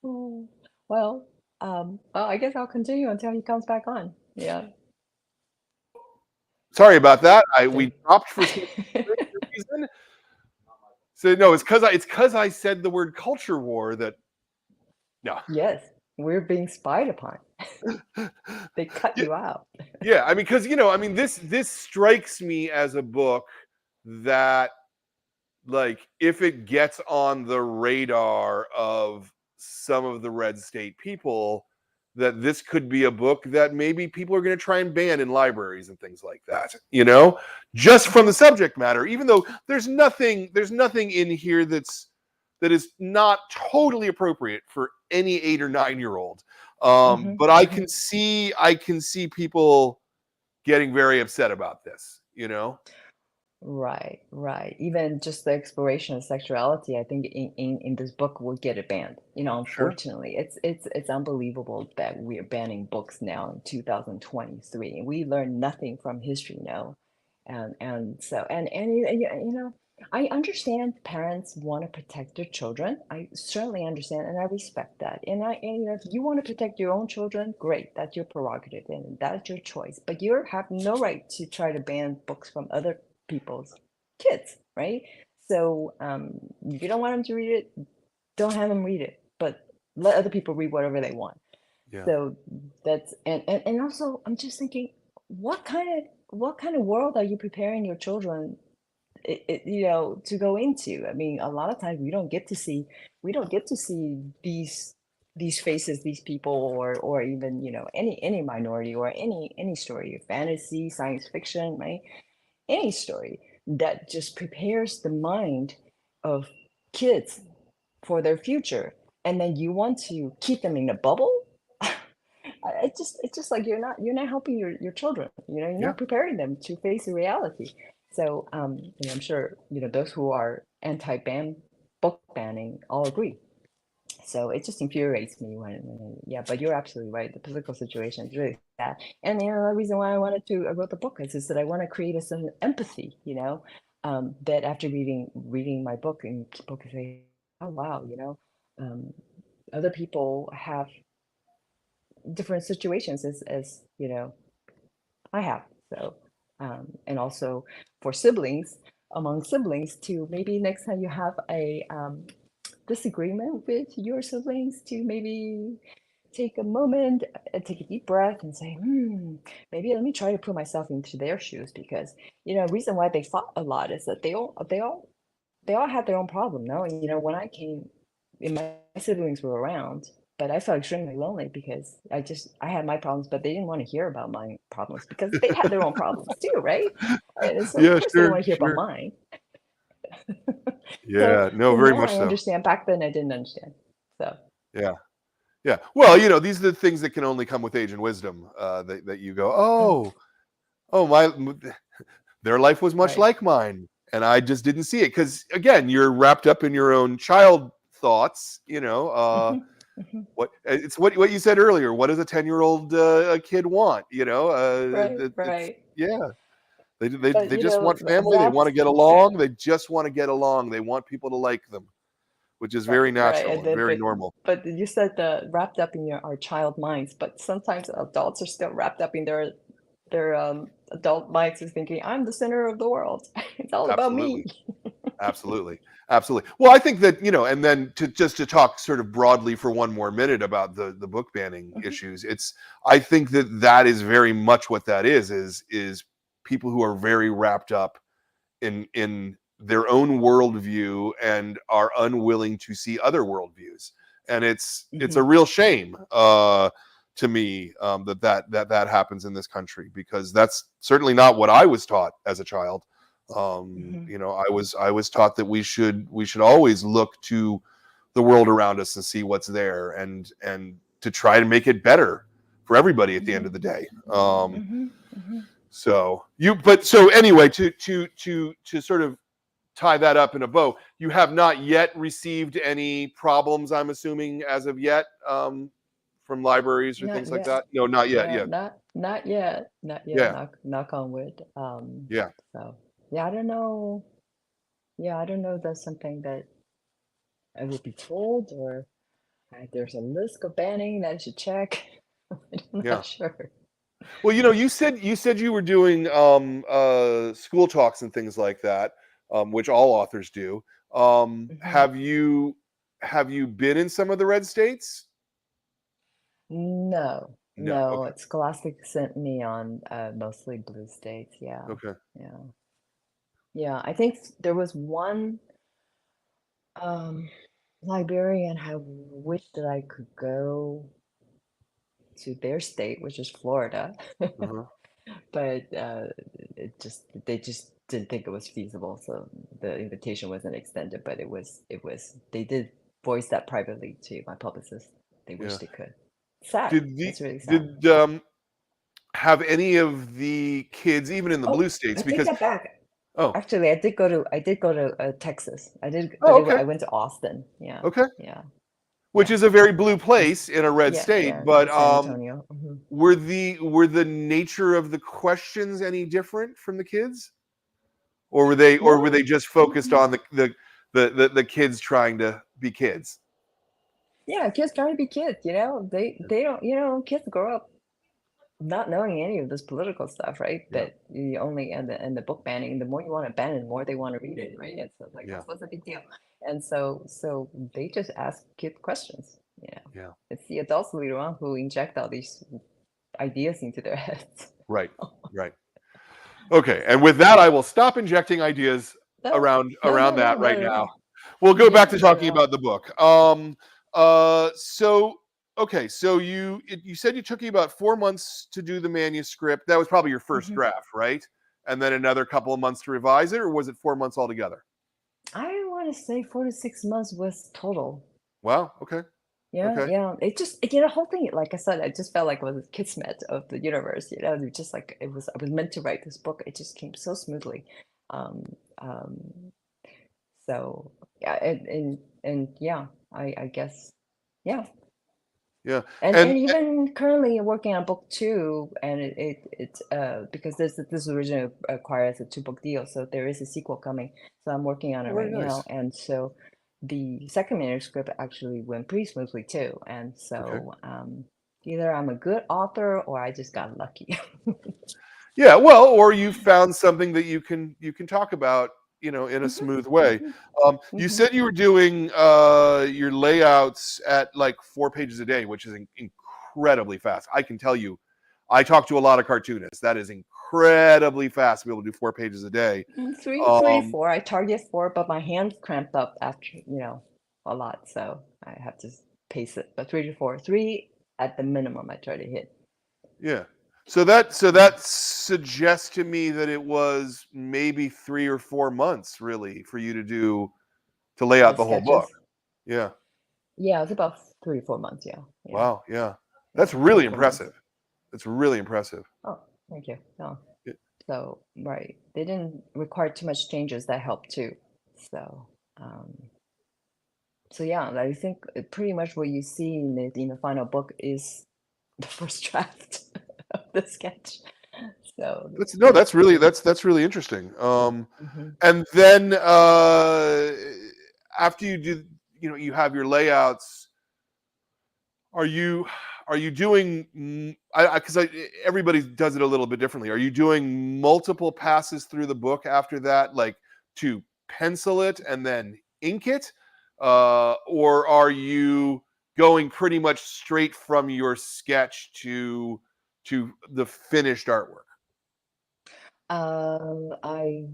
Oh, well, well, I guess I'll continue until he comes back on. Yeah. Sorry about that. We Then. dropped for some reason. So no, it's because I said the word culture war that no. Yes, we're being spied upon. They cut Yeah, you out. yeah. I mean, because this strikes me as a book that, like, if it gets on the radar of some of the red state people, that this could be a book that maybe people are going to try and ban in libraries and things like that, just from the subject matter, even though there's nothing in here that is not totally appropriate for any 8 or 9 year old. Hmm. But I Hmm. can see people getting very upset about this. Right, right. Even just the exploration of sexuality, I think in this book will get it banned. Sure. Unfortunately, it's unbelievable that we're banning books now in 2023. We learn nothing from history now. And so I understand parents want to protect their children. I certainly understand and I respect that. And if you want to protect your own children, great, that's your prerogative and that's your choice. But you have no right to try to ban books from other people's kids, right? So if you don't want them to read it, don't have them read it, but let other people read whatever they want. Yeah. So that's and also I'm just thinking, what kind of world are you preparing your children, to go into? I mean, a lot of times we don't get to see these faces, these people, or even any minority or any story, fantasy, science fiction, right? Any story that just prepares the mind of kids for their future, and then you want to keep them in a bubble. It's just like you're not helping your children. You're Yeah. not preparing them to face the reality. So I'm sure those who are anti-ban book banning all agree. So it just infuriates me yeah, but you're absolutely right. The political situation is really sad. And the reason why I wrote the book is that I want to create some empathy, that after reading my book and people can say, oh wow, um, other people have different situations as I have. So and also for siblings, among siblings too, maybe next time you have a disagreement with your siblings, to maybe take a moment, take a deep breath and say, maybe let me try to put myself into their shoes, because reason why they fought a lot is that they all had their own problem. No, when I came, my siblings were around, but I felt extremely lonely because I had my problems, but they didn't want to hear about my problems because they had their own problems too, right? And so of Yeah, course they don't sure, want to hear about sure. mine. So Yeah, no, so very now much I so. understand. Back then I didn't understand. So Yeah, yeah. Well, these are the things that can only come with age and wisdom. That you go, mm, oh, their life was much right. like mine, and I just didn't see it because, again, you're wrapped up in your own child thoughts. Hmm. Hmm. What you said earlier. What does a 10-year-old kid want? Right, It's right. yeah. They But just want family. They want to wrapped. get along. They just want to get along. They want people to like them, which is very Right, right. natural And and then, very but normal. but you said the wrapped up in our child minds, but sometimes adults are still wrapped up in their adult minds, is thinking, I'm the center of the world. It's all about me. Absolutely. Absolutely. Absolutely. Well, I think that, and then to talk sort of broadly for one more minute about the book banning Mhm. issues, I think that is very much what that is people who are very wrapped up in their own worldview and are unwilling to see other worldviews. And it's a Mhm. real shame, to me, that happens in this country, because that's certainly not what I was taught as a child. Mhm. I was taught that we should always look to the world around us and see what's there, and to try to make it better for everybody at the end Mhm. of the day. Mhm. Mhm. So anyway, to sort of tie that up in a bow, you have not yet received any problems, I'm assuming, as of yet, from libraries or Not things like yet. that. No, not yet. Yeah, Yeah, not yet. Not yet. yeah, Knock on wood. yeah. So yeah, I don't know. Yeah, I don't know if that's something that I will be told, or there's a list of banning that I should check. I'm Yeah. not sure. Well, you said you were doing school talks and things like that, which all authors do. Hmm. Have you been in some of the red states? No, No. no. Okay. Scholastic sent me on mostly blue states. Yeah, Okay. yeah, yeah. I think there was one um, librarian I wish that I could go to their state, which is Florida. Uh-huh. But they just didn't think it was feasible, so the invitation wasn't extended. But they did voice that privately to my publicist. They wish Yeah. they could. Sad. Did the It's really sad. did have any of the kids, even in the blue Oh, I states, take because that back. oh Actually, I did go to Texas. I did, but oh okay I went to Austin. Yeah, okay, yeah, which yeah, is a very blue place in a red yeah, state, yeah. but In San Antonio. were the nature of the questions any different from the kids, or were they No. just focused on the kids trying to be kids? Yeah, kids trying to be kids, they don't, kids grow up not knowing any of this political stuff, right? Yeah, But you only and the book banning, the more you want to ban it, the more they want to read it, right? And so it's like, yeah, what's the big deal? And so they just ask kid questions. yeah. It's the adults later on who inject all these ideas into their heads. Right, right. Okay, and with that, I will stop injecting ideas No, around no, around no, no, that not right at now. all. We'll go back Yeah, to not at talking all. about the book. Okay, so you said it took you about 4 months to do the manuscript. That was probably your first Mhm. draft, right? And then another couple of months to revise it, or was it 4 months altogether? I want to say 4 to 6 months was total. Wow. Okay. Yeah, Okay. yeah. It just, the whole thing, like I said, I just felt like it was a kismet of the universe, It was just like I was meant to write this book. It just came so smoothly. Um, um, so yeah, and yeah, I guess, yeah. Yeah. And And even currently working on book two, and it's because this originally acquired as a two-book deal, so there is a sequel coming. So I'm working on it oh, very right now, nice. and so the second manuscript actually went pretty smoothly too. And Okay. so either I'm a good author or I just got lucky. Yeah, well, or you found something that you can talk about, in a Hmm. smooth way. Hmm. You Hmm. said you were doing your layouts at like 4 pages a day, which is incredibly fast. I can tell you, I talk to a lot of cartoonists. That is incredibly fast to be able to do 4 pages a day. Three, Um, four. I target four, but my hand cramped up after, a lot, so I have to pace it. But 3 to 4, three at the minimum, I try to hit. yeah. So that suggests to me that it was maybe 3 or 4 months really for you to lay out the whole book. Sketches. Yeah. Yeah, it's about 3 or 4 months. Yeah, yeah, Wow. Yeah. yeah, That's three really or four months. impressive. That's really impressive. Oh, thank you. No, Y- so right, they didn't require too much changes. That helped too. So, um, so yeah, I think pretty much what you see in the final book is the first draft of the sketch. So That's no, that's that's really pretty. that's really interesting. Hmm. And then after you do, you have your layouts. Are you are you doing? Because everybody does it a little bit differently. Are you doing multiple passes through the book after that, like to pencil it and then ink it, or are you going pretty much straight from your sketch to the finished artwork? Um, I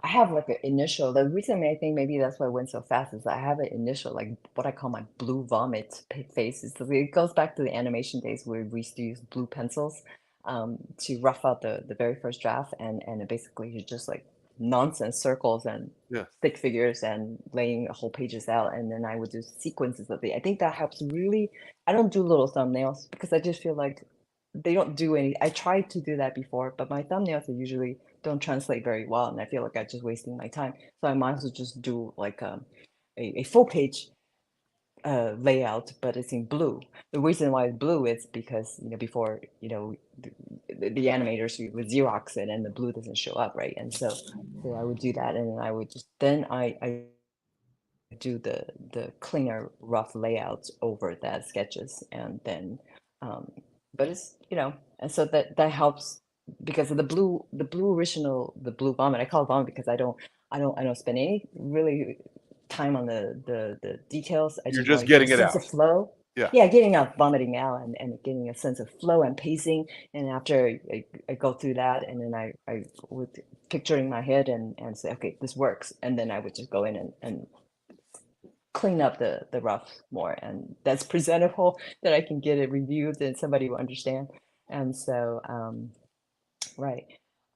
I have like an initial. The reason I think maybe that's why it went so fast is I have an initial, like what I call my blue vomit faces. It goes back to the animation days where we used to use blue pencils to rough out the very first draft, and it basically is just like nonsense circles and Yeah. stick figures and laying whole pages out, and then I would do sequences of it. I think that helps really. I don't do little thumbnails because I just feel like they don't do any. I tried to do that before, but my thumbnails are usually don't translate very well, and I feel like I'm just wasting my time. So I might as well just do like a full page layout, but it's in blue. The reason why it's blue is because before the animators would Xerox it and the blue doesn't show up, right? And so I would do that, and then I would just then I do the cleaner rough layouts over that sketches, and then um, but it's and so that helps because of the blue vomit. I call it vomit because I don't spend any really time on the details. I You're just want just to get a getting it sense of out. flow. Yeah. Yeah, getting out, vomiting out, and getting a sense of flow and pacing. And after I go through that, and then I would picture in my head and say, okay, this works. And then I would just go in and clean up the rough more, and that's presentable that I can get it reviewed and somebody will understand. And so, right.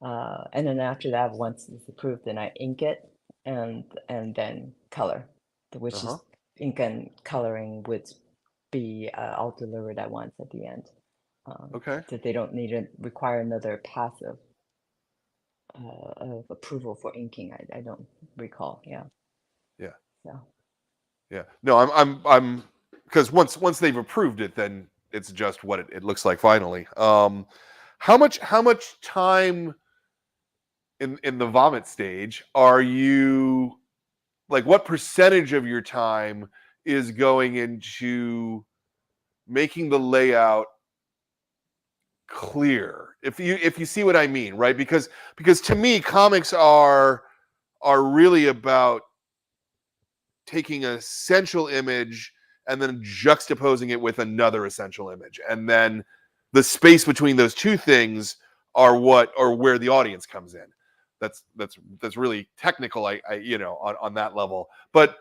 And then after that, once it's approved, then I ink it and then color, which Uh-huh. is ink and coloring would be all delivered at once at the end. Okay. That they don't need to require another pass of approval for inking. I don't recall. Yeah. Yeah. So. Yeah. No, I'm because once they've approved it, then it's just what it looks like finally. How much time in the vomit stage are you like? What percentage of your time is going into making the layout clear? If you see what I mean, right? Because to me, comics are really about taking an essential image and then juxtaposing it with another essential image, and then the space between those two things are what or where the audience comes in. That's really technical, I on that level. But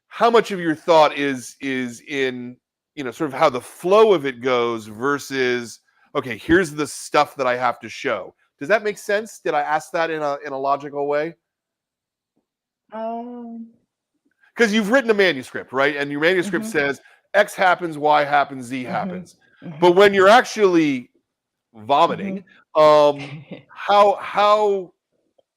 how much of your thought is in sort of how the flow of it goes versus, okay, here's the stuff that I have to show. Does that make sense? Did I ask that in a logical way? Um. Because you've written a manuscript, right? And your manuscript Mhm. says X happens, Y happens, Z Mhm. happens. But Mhm. when you're actually vomiting, Mhm. how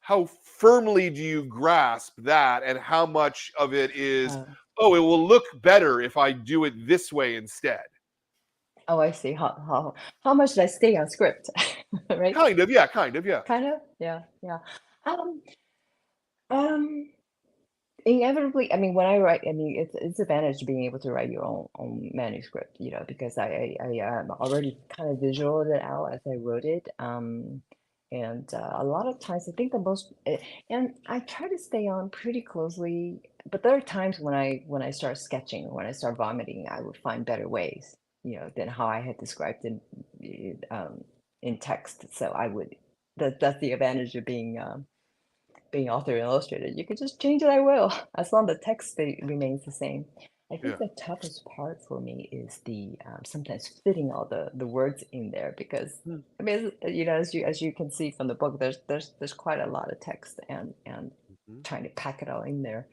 how firmly do you grasp that, and how much of it is, Uh, oh, it will look better if I do it this way instead? oh, I see. How much did I stay on script? Right? Kind of, yeah. Kind of. Yeah. Yeah. Um. Um. Inevitably, I mean, when I write, I mean, it's advantage being able to write your own manuscript, because I already kind of visualized it out as I wrote it. And a lot of times, I think and I try to stay on pretty closely, but there are times when I start sketching, when I start vomiting, I would find better ways, than how I had described in text. So that's the advantage of being author and illustrator. You could just change it, I will, as long as the text remains the same. I think Yeah. the toughest part for me is the sometimes fitting all the words in there because Hmm. I mean, as you can see from the book, there's quite a lot of text and Mhm. trying to pack it all in there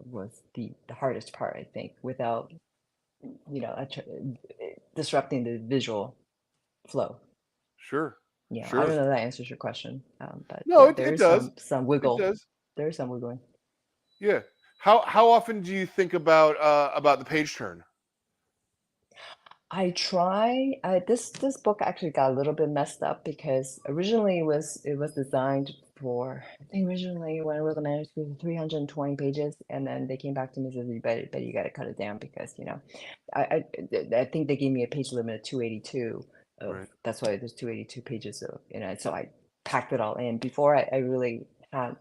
was the hardest part, I think, without disrupting the visual flow. Sure. I Sure. don't know if that answers your question, but No, yeah, it does. some It wiggle. does. There's some wiggling. Yeah. How often do you think about the page turn? I try. This book actually got a little bit messed up because originally it was designed for, I think originally when I wrote the manuscript was 320 pages, and then they came back to me and said you got to cut it down because I think they gave me a page limit of 282 of Right. that's why there's 282 pages of so I packed it all in before I really had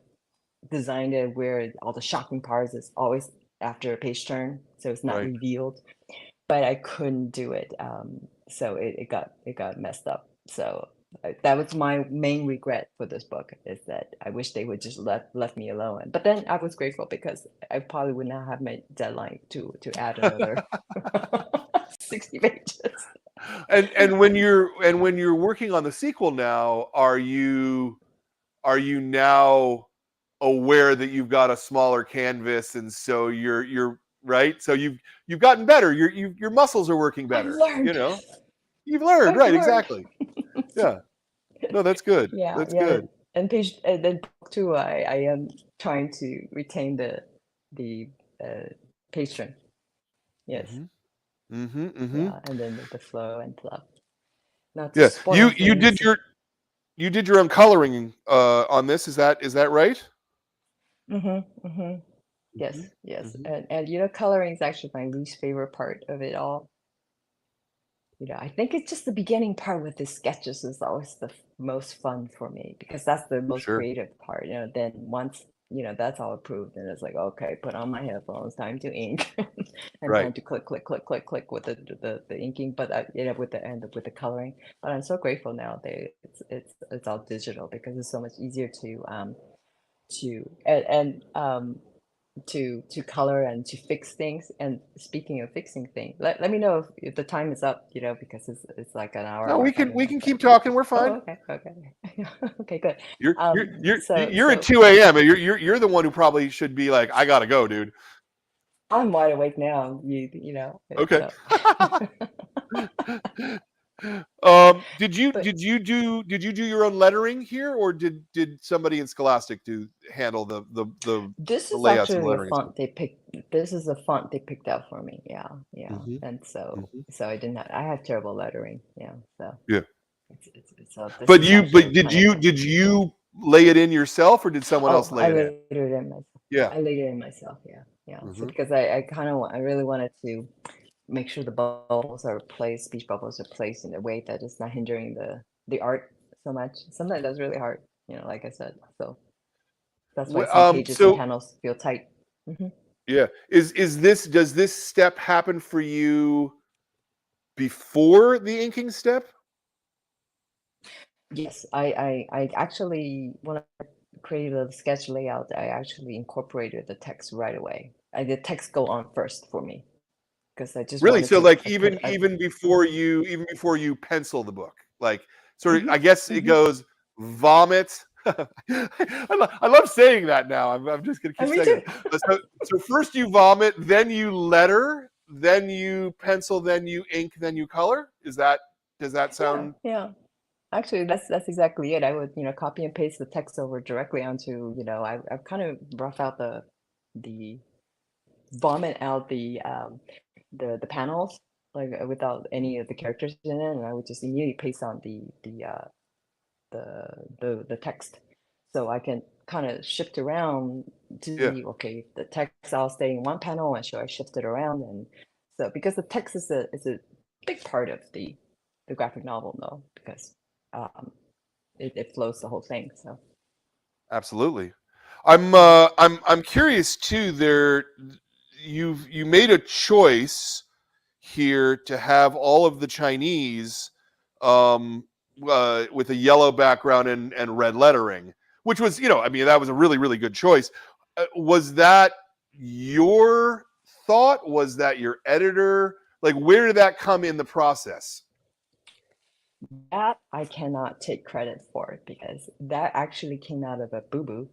designed it where all the shocking parts is always after a page turn, so it's not Right. revealed, but I couldn't do it. So it got messed up. So that was my main regret for this book is that I wish they would just left me alone. But then I was grateful because I probably would not have my deadline to add another 60 pages. And when you're working on the sequel now, are you now aware that you've got a smaller canvas, and so you're right? So you've gotten better. Your muscles are working I've better, learned. You've learned, But right? you learned. Exactly. Yeah. No, that's good. Yeah, That's yeah. good. And page and then book two, I am trying to retain the patron. Yes. Hmm. Hmm. Hmm. Yeah, and then the flow and stuff. Not to Yeah. spoil You did things. your own coloring on this. Is that right? Mm-hmm, mm-hmm. Hmm. Yes, yes. Hmm. And coloring is actually my least favorite part of it all. I think it's just the beginning part with the sketches is always the most fun for me because that's the most Sure. creative part. Then once, that's all approved, and it's like, okay, put on my headphones, time to ink, and Right. time to click, click, click, click, click with the inking, but with the end with the coloring. But I'm so grateful now that it's all digital because it's so much easier to color and to fix things. And speaking of fixing things, let me know if the time is up, because it's like an hour No, we're we can having we this, can but keep talking. We're oh, fine. okay, okay. Okay, good. You're you're you're So you're at 2 a.m. and you're the one who probably should be like, I gotta go, dude. I'm wide awake now. It's Okay. but Did you do your own lettering here, or did somebody in Scholastic handle this the is layouts and actually a lettering stuff? font they picked. This is a font they picked out for me. Yeah, yeah. Hmm. And so Hmm. so I have terrible lettering. Yeah, so Yeah. so this But is actually did kind of. you lay it in yourself, or did someone else Oh, lay I it in? laid it in myself. Yeah. I laid it in myself. Yeah, yeah. So Hmm. because I really wanted to make sure the bubbles are placed, speech bubbles are placed in a way that is not hindering the art so much. Sometimes that's really hard, like I said. So that's why some pages and So panels feel tight. Hmm. yeah, does this step happen for you before the inking step? Yes, I actually when I created the sketch layout, I actually incorporated the text right away. I did text go on first for me because I just Really? wanted So to like put a. even before you pencil the book, like sort of, Hmm. I guess it Hmm. goes vomit. I love saying that now. I'm just gonna keep And me saying it. too. So first you vomit, then you letter, then you pencil, then you ink, then you color. Does that Yeah, sound? yeah. Actually, that's exactly it. I would, copy and paste the text over directly onto, I've kind of rough out the vomit out the panels like without any of the characters in it, and I would just immediately paste on the text, so I can kind of shift around to Yeah, see, okay, if the text I'll stay in one panel, and should I shift it around? And so because the text is a big part of the graphic novel, though, because um, it flows the whole thing. So absolutely. yeah. I'm curious too. You made a choice here to have all of the Chinese with a yellow background and red lettering, which was, I mean, that was a really, really good choice. Was that your thought? Was that your editor? Like, where did that come in the process? That I cannot take credit for because that actually came out of a boo-boo.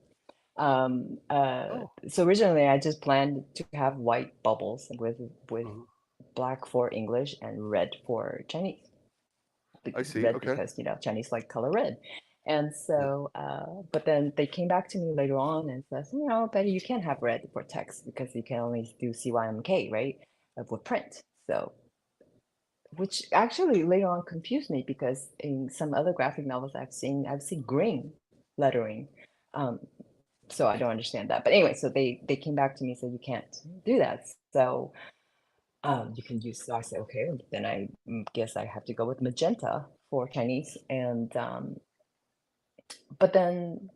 Oh, So originally I just planned to have white bubbles with uh-huh. black for English and red for Chinese. I see. Red Okay. because Chinese like color red. And Yeah. so, but then they came back to me later on and says, Betty, you can't have red for text because you can only do CYMK, right? With print. So which actually later on confused me because in some other graphic novels I've seen green lettering. Um, so I don't understand that. But anyway, so they came back to me and said you can't do that. So you can use. So I said okay. Then I guess I have to go with magenta for Chinese. And but then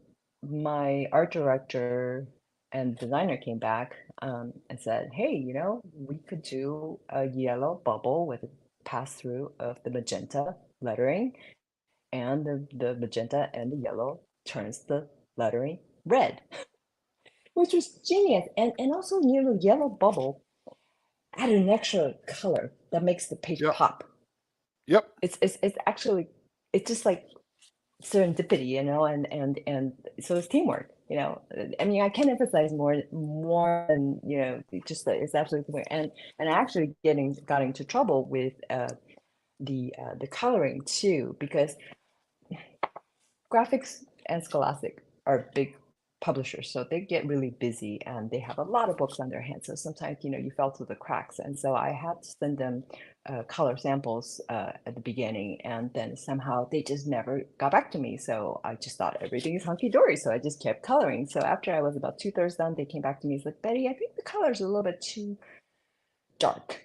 my art director and designer came back and said, hey, we could do a yellow bubble with a pass through of the magenta lettering, and the magenta and the yellow turns the lettering red, which was genius. And also near the yellow bubble, add an extra color that makes the page Yep. pop. Yep. It's actually, it's just like serendipity, and so it's teamwork. I mean, I can't emphasize more than just that it's absolutely teamwork. And I actually got into trouble with the coloring too, because Graphics and Scholastic are big publishers, so they get really busy and they have a lot of books on their hands. So sometimes, you fell through the cracks. And so I had to send them color samples at the beginning, and then somehow they just never got back to me. So I just thought everything is hunky dory. So I just kept coloring. So after I was about 2/3 done, they came back to me and said, Betty, I think the colors are a little bit too dark.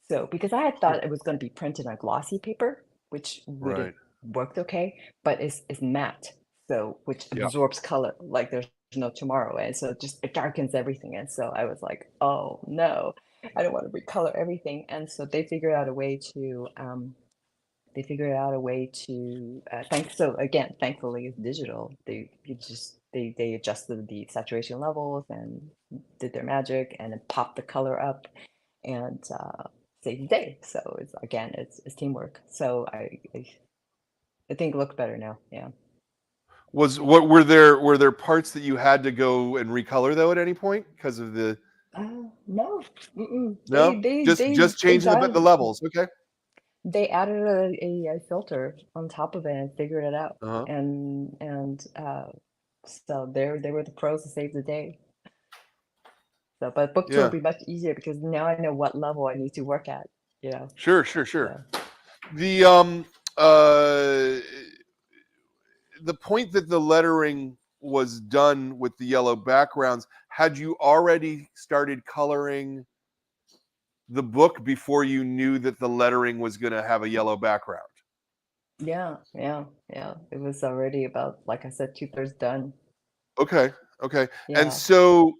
So because I had thought it was going to be printed on glossy paper, which would have Right. worked okay, but it's matte, so which Yeah. absorbs color like there's no tomorrow, and so it darkens everything. And so I was like, oh no, I don't want to recolor everything. And so they figured out a way to so again, thankfully it's digital. They adjusted the saturation levels and did their magic and then popped the color up and saved the day. So it's teamwork. So I think it looks better now. Yeah. Were there parts that you had to go and recolor though at any point because of the No. Mm-mm. no? Just They changing the dialed. levels. Okay. They added a filter on top of it and figured it out. Uh-huh. And so they were the pros to save the day. So, but book two will Yeah. be much easier because now I know what level I need to work at. Sure. So The uh the point that the lettering was done with the yellow backgrounds, had you already started coloring the book before you knew that the lettering was going to have a yellow background? yeah, yeah, yeah. It was already about, like I said, 2/3 done. Okay. Okay. And Yeah. so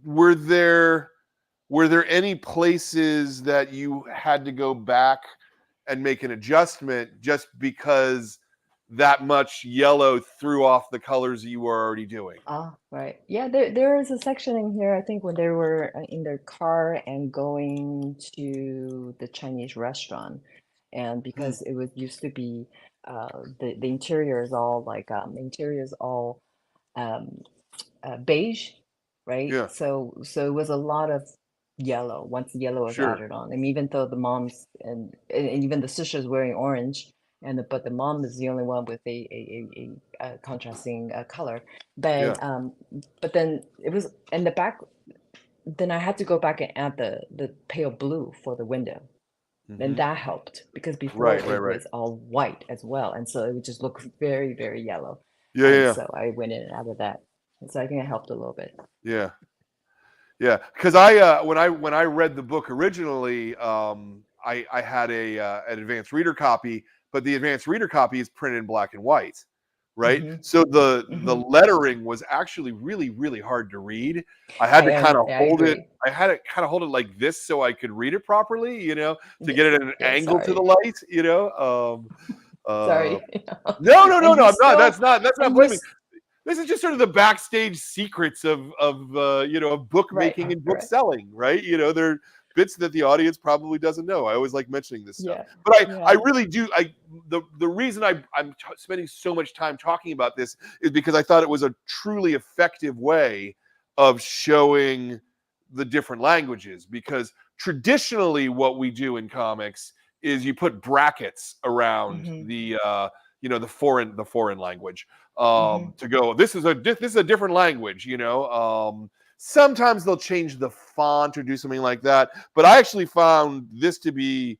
were there any places that you had to go back and make an adjustment just because that much yellow threw off the colors that you were already doing? Ah, right. Yeah, there is a section in here, I think, when they were in their car and going to the Chinese restaurant. And Hmm. because it was used to be the interior is all like the interior is all um beige, right? Yeah. So it was a lot of yellow once the yellow was Sure. added on. I mean, even though the moms and even the sister's wearing orange, but the mom is the only one with a contrasting color. Yeah. But then it was in the back. Then I had to go back and add the pale blue for the window. And Hmm. that helped because before Right. Right. it Right. was all white as well, and so it would just look very, very yellow. Yeah. And Yeah. so I went in and added that. And so I think it helped a little bit. Yeah. Yeah. Because when I read the book originally, I had an advanced reader copy, but the advanced reader copy is printed in black and white, right? Hmm. So the Hmm. lettering was actually really really hard to read. I had to kind of I hold it. agree. I had to kind of hold it like this so I could read it properly, to Yeah, get it at an yeah, angle to the sorry. light. Uh, Sorry. no, no, no, And no. you I'm not. still That's not and you blaming. This is just sort of the backstage secrets of right, bookmaking and book right. selling, right? They're bits that the audience probably doesn't know. I always like mentioning this stuff, Yeah. but I Yeah. really do. The reason I'm spending so much time talking about this is because I thought it was a truly effective way of showing the different languages. Because traditionally, what we do in comics is you put brackets around Hmm. the foreign language, Hmm. to go, this is a different language. Sometimes they'll change the font or do something like that, but I actually found this to be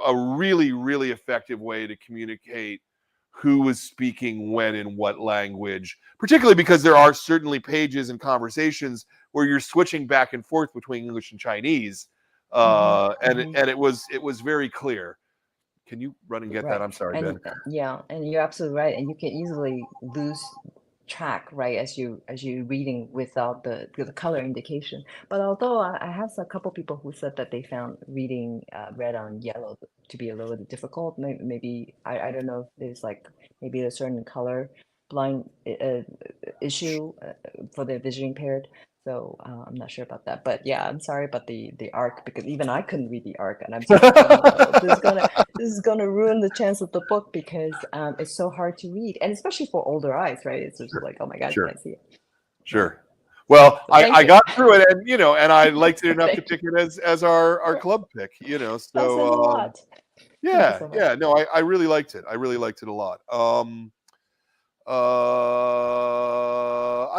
a really really effective way to communicate who was speaking when in what language, particularly because there are certainly pages and conversations where you're switching back and forth between English and Chinese, Hmm. and Hmm. it was very clear. Can you run and get that? Right. I'm sorry, Ben. And yeah, and you're absolutely right. And you can easily lose track, right, as you reading without the color indication. But although I have a couple people who said that they found reading red on yellow to be a little bit difficult. Maybe I don't know if there's like maybe a certain color blind issue for the vision impaired. So I'm not sure about that. But yeah, I'm sorry about the arc because even I couldn't read the arc, and I'm just like, oh no, this is gonna ruin the chance of the book because it's so hard to read, and especially for older eyes, right? It's just Sure, like, oh my God, sure, can't see it. Yeah. sure. Well, So thank I you. got through it, and I liked it enough to Thank you. pick it as our club pick. That says a So lot. Thank you Yeah, so much. yeah. No, I really liked it. I really liked it a lot. I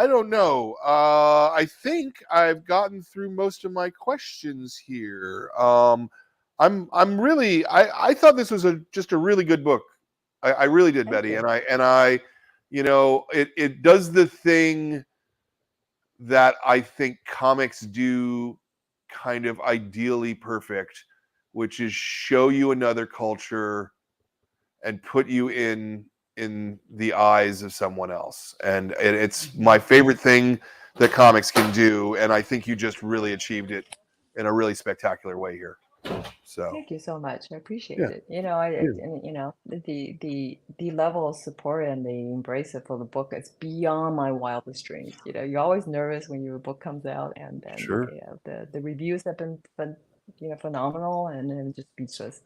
don't know. I think I've gotten through most of my questions here. I'm really. I thought this was just a really good book. I really did, Thank Betty, you. and I, it does the thing that I think comics do kind of ideally perfect, which is show you another culture and put you in the eyes of someone else. And it's Hmm. my favorite thing that comics can do, and I think you just really achieved it in a really spectacular way here. So Thank you so much. I appreciate yeah, it. yeah, And the level of support and the embrace it for the book is beyond my wildest dreams. You're always nervous when your book comes out, and then sure, the reviews have been phenomenal, and then just speechless.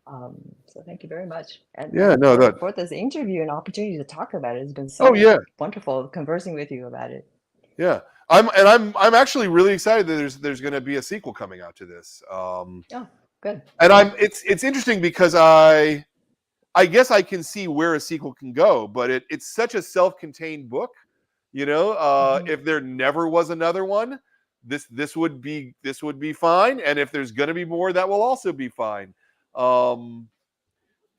So thank you very much, yeah. and No, that. for this interview and opportunity to talk about it. It's been Oh so yeah, wonderful conversing with you about it. yeah. I'm actually really excited that there's going to be a sequel coming out to this. Oh, good. And it's interesting because I guess I can see where a sequel can go, but it's such a self-contained book. Hmm. If there never was another one, this would be fine, and if there's going to be more, that will also be fine. Um,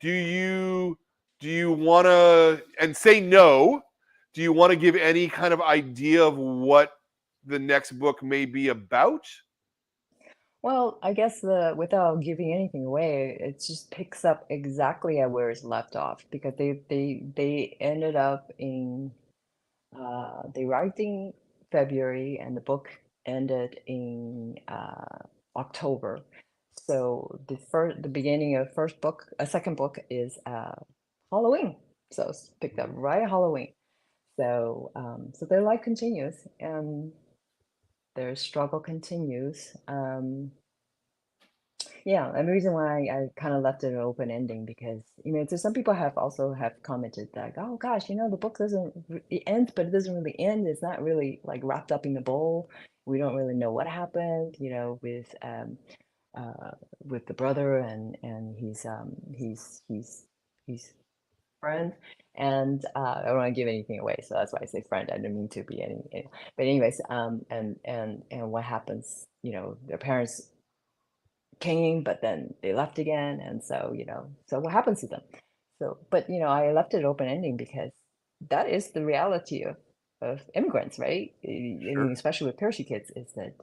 do you do you want to and say no? Do you want to give any kind of idea of what the next book may be about? Well, I guess without giving anything away, it just picks up exactly at where it's left off because they ended up in they write in February and the book ended in October. So the beginning of first book, a second book is Halloween. So it's picked up right at Halloween. So their life continues and their struggle continues. Yeah, and the reason why I kind of left it an open ending because so some people have commented like, oh gosh, the book it ends, but it doesn't really end. It's not really like wrapped up in the bowl. We don't really know what happened, uh with the brother and he's friend. And I don't want to give anything away, so that's why I say friend. I didn't mean to be but anyways, and what happens, their parents came, but then they left again. And so what happens to them? So, but I left it open ending because that is the reality of immigrants, right? I mean, Sure, especially with parachute kids, is that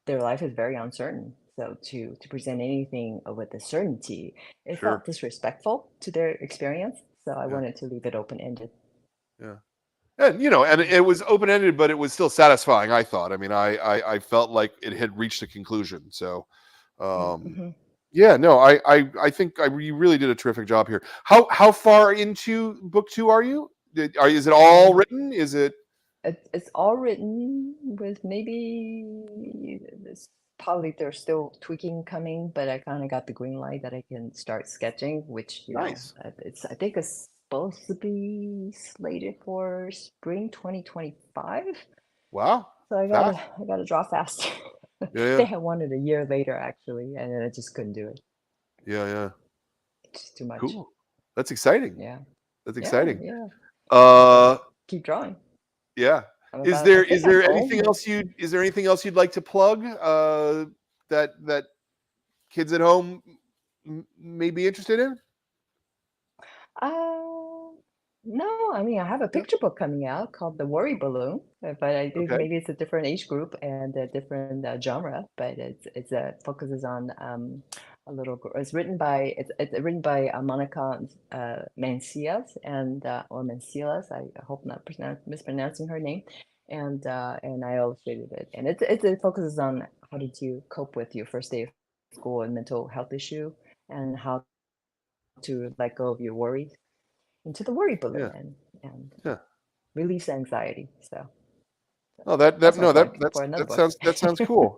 their life is very uncertain. So to present anything with a certainty, it sure, felt disrespectful to their experience. So I yeah, wanted to leave it open ended. yeah. And it was open ended, but it was still satisfying. I thought. I mean, I felt like it had reached a conclusion. So, um, Mm-hmm. yeah, no, I think you really did a terrific job here. How far into book two are you? Is it all Um, written? Is it it's all written with maybe this probably there's still tweaking coming, but I kind of got the green light that I can start sketching, which nice? I think it's supposed to be slated for spring 2025. Wow, So fast. I gotta draw fast. Yeah, yeah, They had wanted a year later actually, and then I just couldn't do it. yeah, yeah. It's just too much. Cool. That's exciting. Yeah, That's yeah, exciting. yeah. So Uh, keep drawing. yeah. I'm Is about. I there think is I'm there anything almost. else you'd like to plug? That kids at home may be interested in? Uh, no, I mean, I have a No? picture book coming out called The Worry Balloon, but I think Okay. maybe it's a different age group and a different genre, but it's focuses on a little girl. It's written by Monica Mancias or Mancilas. I hope not mispronouncing her name, and I illustrated it, and it focuses on how did you cope with your first day of school and mental health issue, and how to let go of your worries into the worry balloon Yeah. and Yeah. release anxiety. So Oh, that that that's my no, that plug that's for another that book. sounds that sounds cool.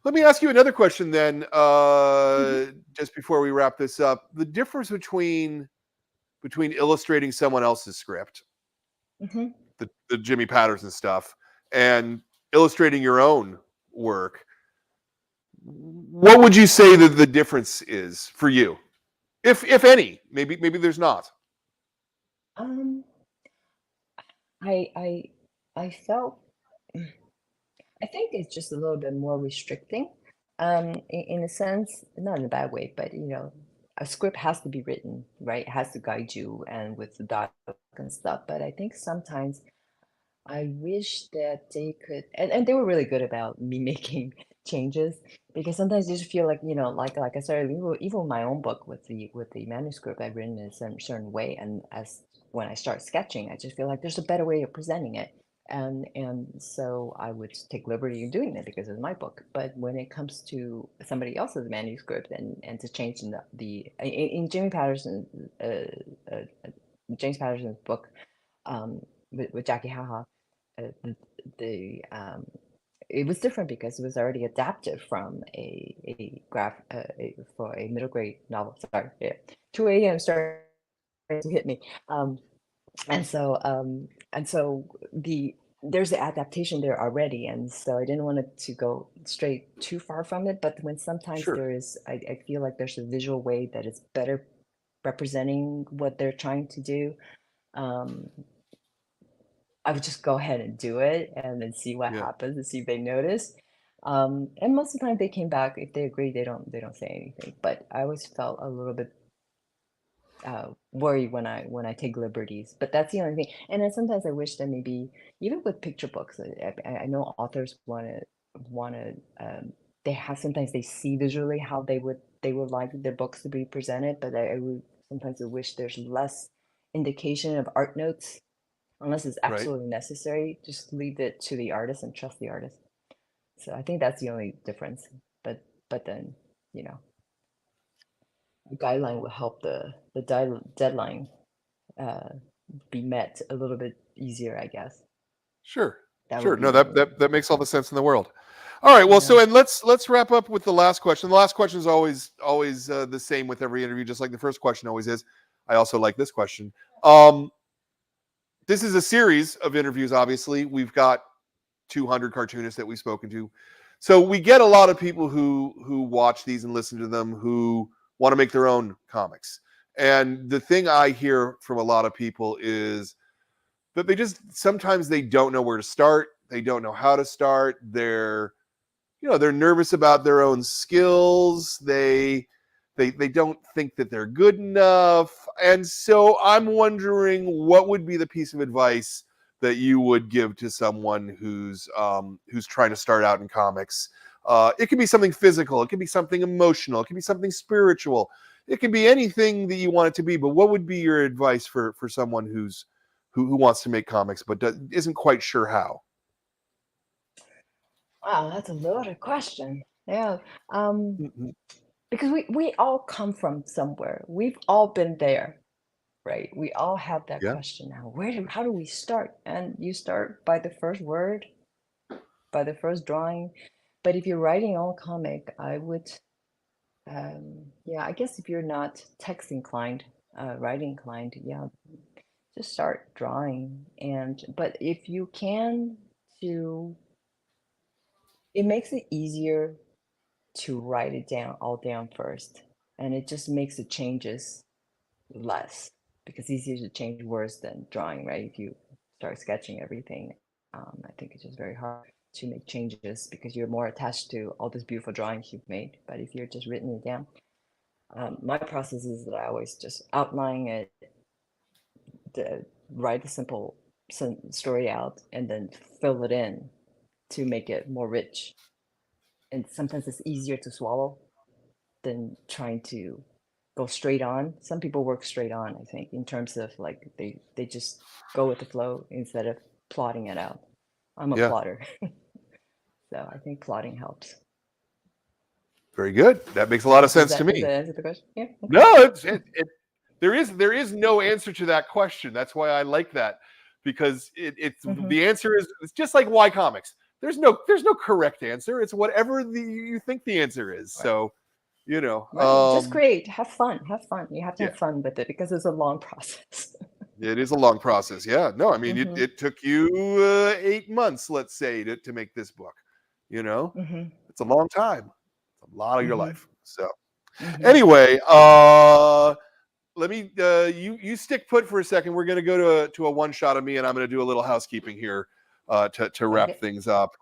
Let me ask you another question then, Hmm. just before we wrap this up. The difference between illustrating someone else's script, Hmm. the Jimmy Patterson stuff, and illustrating your own work. What would you say that the difference is for you? if any? Maybe there's not. Um, I I I felt I think it's just a little bit more restricting, in a sense, not in a bad way, but a script has to be written, right? It has to guide you and with the dialogue and stuff. But I think sometimes I wish that they could, and they were really good about me making changes because sometimes you just feel like, like I said, even my own book with the manuscript I've written in a certain way, and as when I start sketching, I just feel like there's a better way of presenting it, and so I would take liberty in doing it because it's my book. But when it comes to somebody else's manuscript and to change in Jimmy Patterson's uh, James Patterson's book, with Jackie Haha, the it was different because it was already adapted from for a middle grade novel. Sorry, yeah. 2 a.m. started to hit me. And so there's the adaptation there already, and so I didn't want it to go straight too far from it. But when sometimes Sure. there is, I feel like there's a visual way that is better representing what they're trying to do. Um, I would just go ahead and do it and then see what Yeah. happens and see if they notice. And most of the time they came back. If they agree, they don't say anything. But I always felt a little bit worried when I take liberties. But that's the only thing. And then sometimes I wish that maybe even with picture books, I know authors want to they have sometimes they see visually how they would like their books to be presented. But I would sometimes I wish there's less indication of art notes unless it's Right. absolutely necessary. Just leave it to the artist and trust the artist. So I think that's the only difference. But then you know a guideline will help the deadline uh, be met a little bit easier, I guess. Sure. That would Sure. be No, the that only that makes all the sense in the world. All right. Well, yeah. so and let's wrap up with the last question. The last question is always the same with every interview, just like the first question always is. I also like this question. Um, this is a series of interviews. Obviously, we've got 200 cartoonists that we've spoken to, so we get a lot of people who watch these and listen to them who want to make their own comics. And the thing I hear from a lot of people is that they just sometimes they don't know where to start. They don't know how to start. They're nervous about their own skills. They don't think that they're good enough. And so I'm wondering what would be the piece of advice that you would give to someone who's trying to start out in comics. It can be something physical, it can be something emotional, it can be something spiritual, it can be anything that you want it to be. But what would be your advice for someone who wants to make comics but isn't quite sure how? Wow, that's a loaded question. Yeah. Um, Mhm. because we all come from somewhere. We've all been there, right? We all have that Yeah. question now. How do we start? And you start by the first word, by the first drawing. But if you're writing your own comic, I would, yeah, I guess if you're not text inclined, writing inclined, yeah, just start drawing. But if you can, to it makes it easier to write it down all down first, and it just makes the changes less because it's easier to change words than drawing, right? If you start sketching everything, I think it's just very hard to make changes because you're more attached to all these beautiful drawings you've made. But if you're just written it down, my process is that I always just outline it, write a simple story out, and then fill it in to make it more rich. And sometimes it's easier to swallow than trying to go straight on. Some people work straight on, I think, in terms of like they just go with the flow instead of plotting it out. I'm a Yeah. plotter, so I think plotting helps. Very good. That makes a lot of Does sense to that does me. that answer the question? Yeah. Okay. No, there is no answer to that question. That's why I like that, because it's Mm-hmm. the answer is it's just like why comics. There's no correct answer. It's whatever you think the answer is. Right. So Right. Just create. Have fun. Have fun. You have to yeah, have fun with it because it's a long process. it is a long process. Yeah, no, I mean Mm-hmm. it took you 8 months, let's say, to make this book. You know, Mm-hmm. it's a long time. It's a lot of your Mm-hmm. life. So. Anyway, let me you stick put for a second. We're going to go to a one shot of me, and I'm going to do a little housekeeping here to wrap Okay. things up.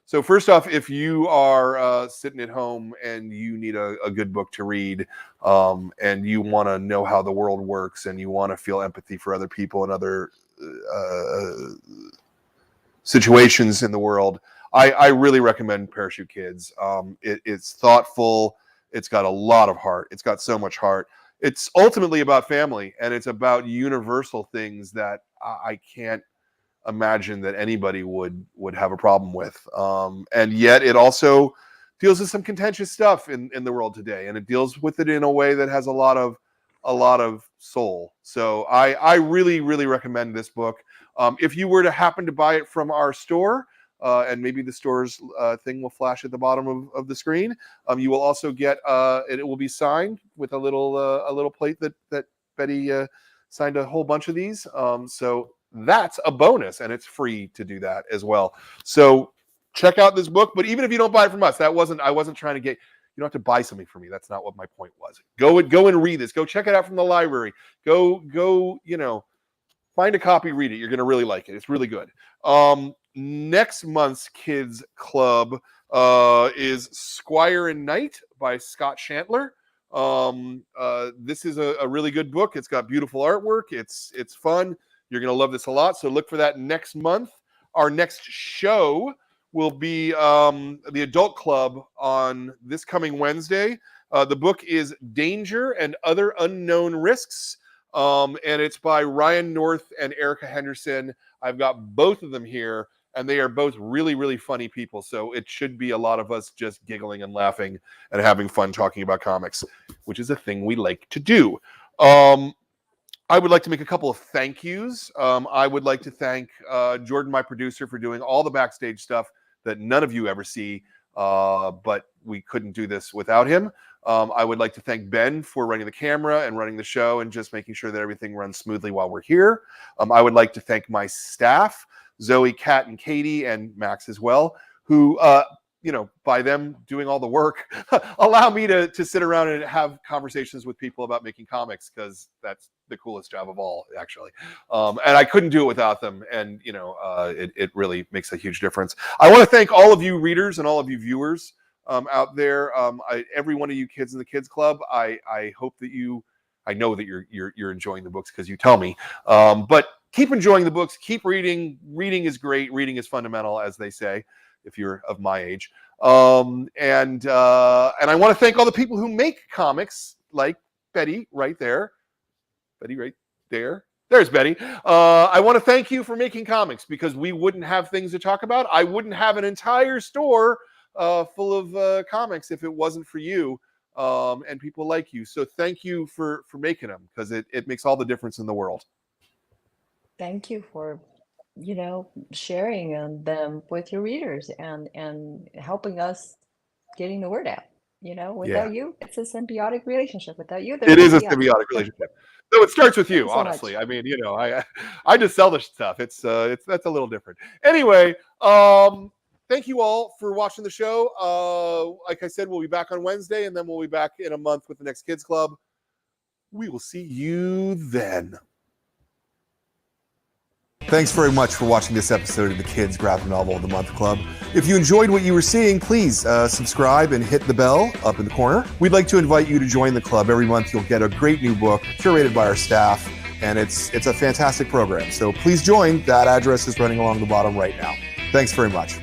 So first off, if you are sitting at home and you need a good book to read, and you want to know how the world works, and you want to feel empathy for other people and other situations in the world, I really recommend Parachute Kids. It's thoughtful. It's got a lot of heart. It's got so much heart. It's ultimately about family, and it's about universal things that I can't imagine that anybody would have a problem with. And yet it also deals with some contentious stuff in the world today, and it deals with it in a way that has a lot of soul. So I really, really recommend this book. If you were to happen to buy it from our store, and maybe the store's thing will flash at the bottom of the screen, you will also get it will be signed with a little plate that Betty signed a whole bunch of these. So that's a bonus, and it's free to do that as well. So check out this book. But even if you don't buy it from us, I wasn't trying to get, you don't have to buy something from me. That's not what my point was. Go and read this. Go check it out from the library. Go, find a copy, read it. You're going to really like it. It's really good. Next month's Kids Club is Squire and Knight by Scott Shantler. This is a really good book. It's got beautiful artwork. It's fun. You're going to love this a lot. So look for that next month. Our next show will be the Adult Club on this coming Wednesday. The book is Danger and Other Unknown Risks. And it's by Ryan North and Erica Henderson. I've got both of them here, and they are both really, really funny people. So it should be a lot of us just giggling and laughing and having fun talking about comics, which is a thing we like to do. I would like to make a couple of thank yous. I would like to thank Jordan, my producer, for doing all the backstage stuff that none of you ever see, but we couldn't do this without him. I would like to thank Ben for running the camera and running the show and just making sure that everything runs smoothly while we're here. I would like to thank my staff, Zoe, Kat, and Katie, and Max as well, who, by them doing all the work, allow me to sit around and have conversations with people about making comics, because that's the coolest job of all, actually. And I couldn't do it without them. And, it really makes a huge difference. I want to thank all of you readers and all of you viewers out there. Every one of you kids in the Kids Club, I hope that I know that you're enjoying the books because you tell me. But keep enjoying the books. Keep reading. Reading is great. Reading is fundamental, as they say, if you're of my age. And I want to thank all the people who make comics, like Betty right there. Betty right there. There's Betty. I want to thank you for making comics, because we wouldn't have things to talk about. I wouldn't have an entire store full of comics if it wasn't for you and people like you. So thank you for making them, because it makes all the difference in the world. Thank you for, sharing them with your readers and helping us getting the word out. Without you, it's a symbiotic relationship. Without you, there It is a wouldn't be us. symbiotic relationship. So it starts with Thank you, you so honestly. much. I mean, I just sell this stuff. It's that's a little different. Anyway, thank you all for watching the show. Like I said, we'll be back on Wednesday, and then we'll be back in a month with the next Kids Club. We will see you then. Thanks very much for watching this episode of the Kids Graphic Novel of the Month Club. If you enjoyed what you were seeing, please subscribe and hit the bell up in the corner. We'd like to invite you to join the club. Every month you'll get a great new book curated by our staff, and it's a fantastic program. So please join. That address is running along the bottom right now. Thanks very much.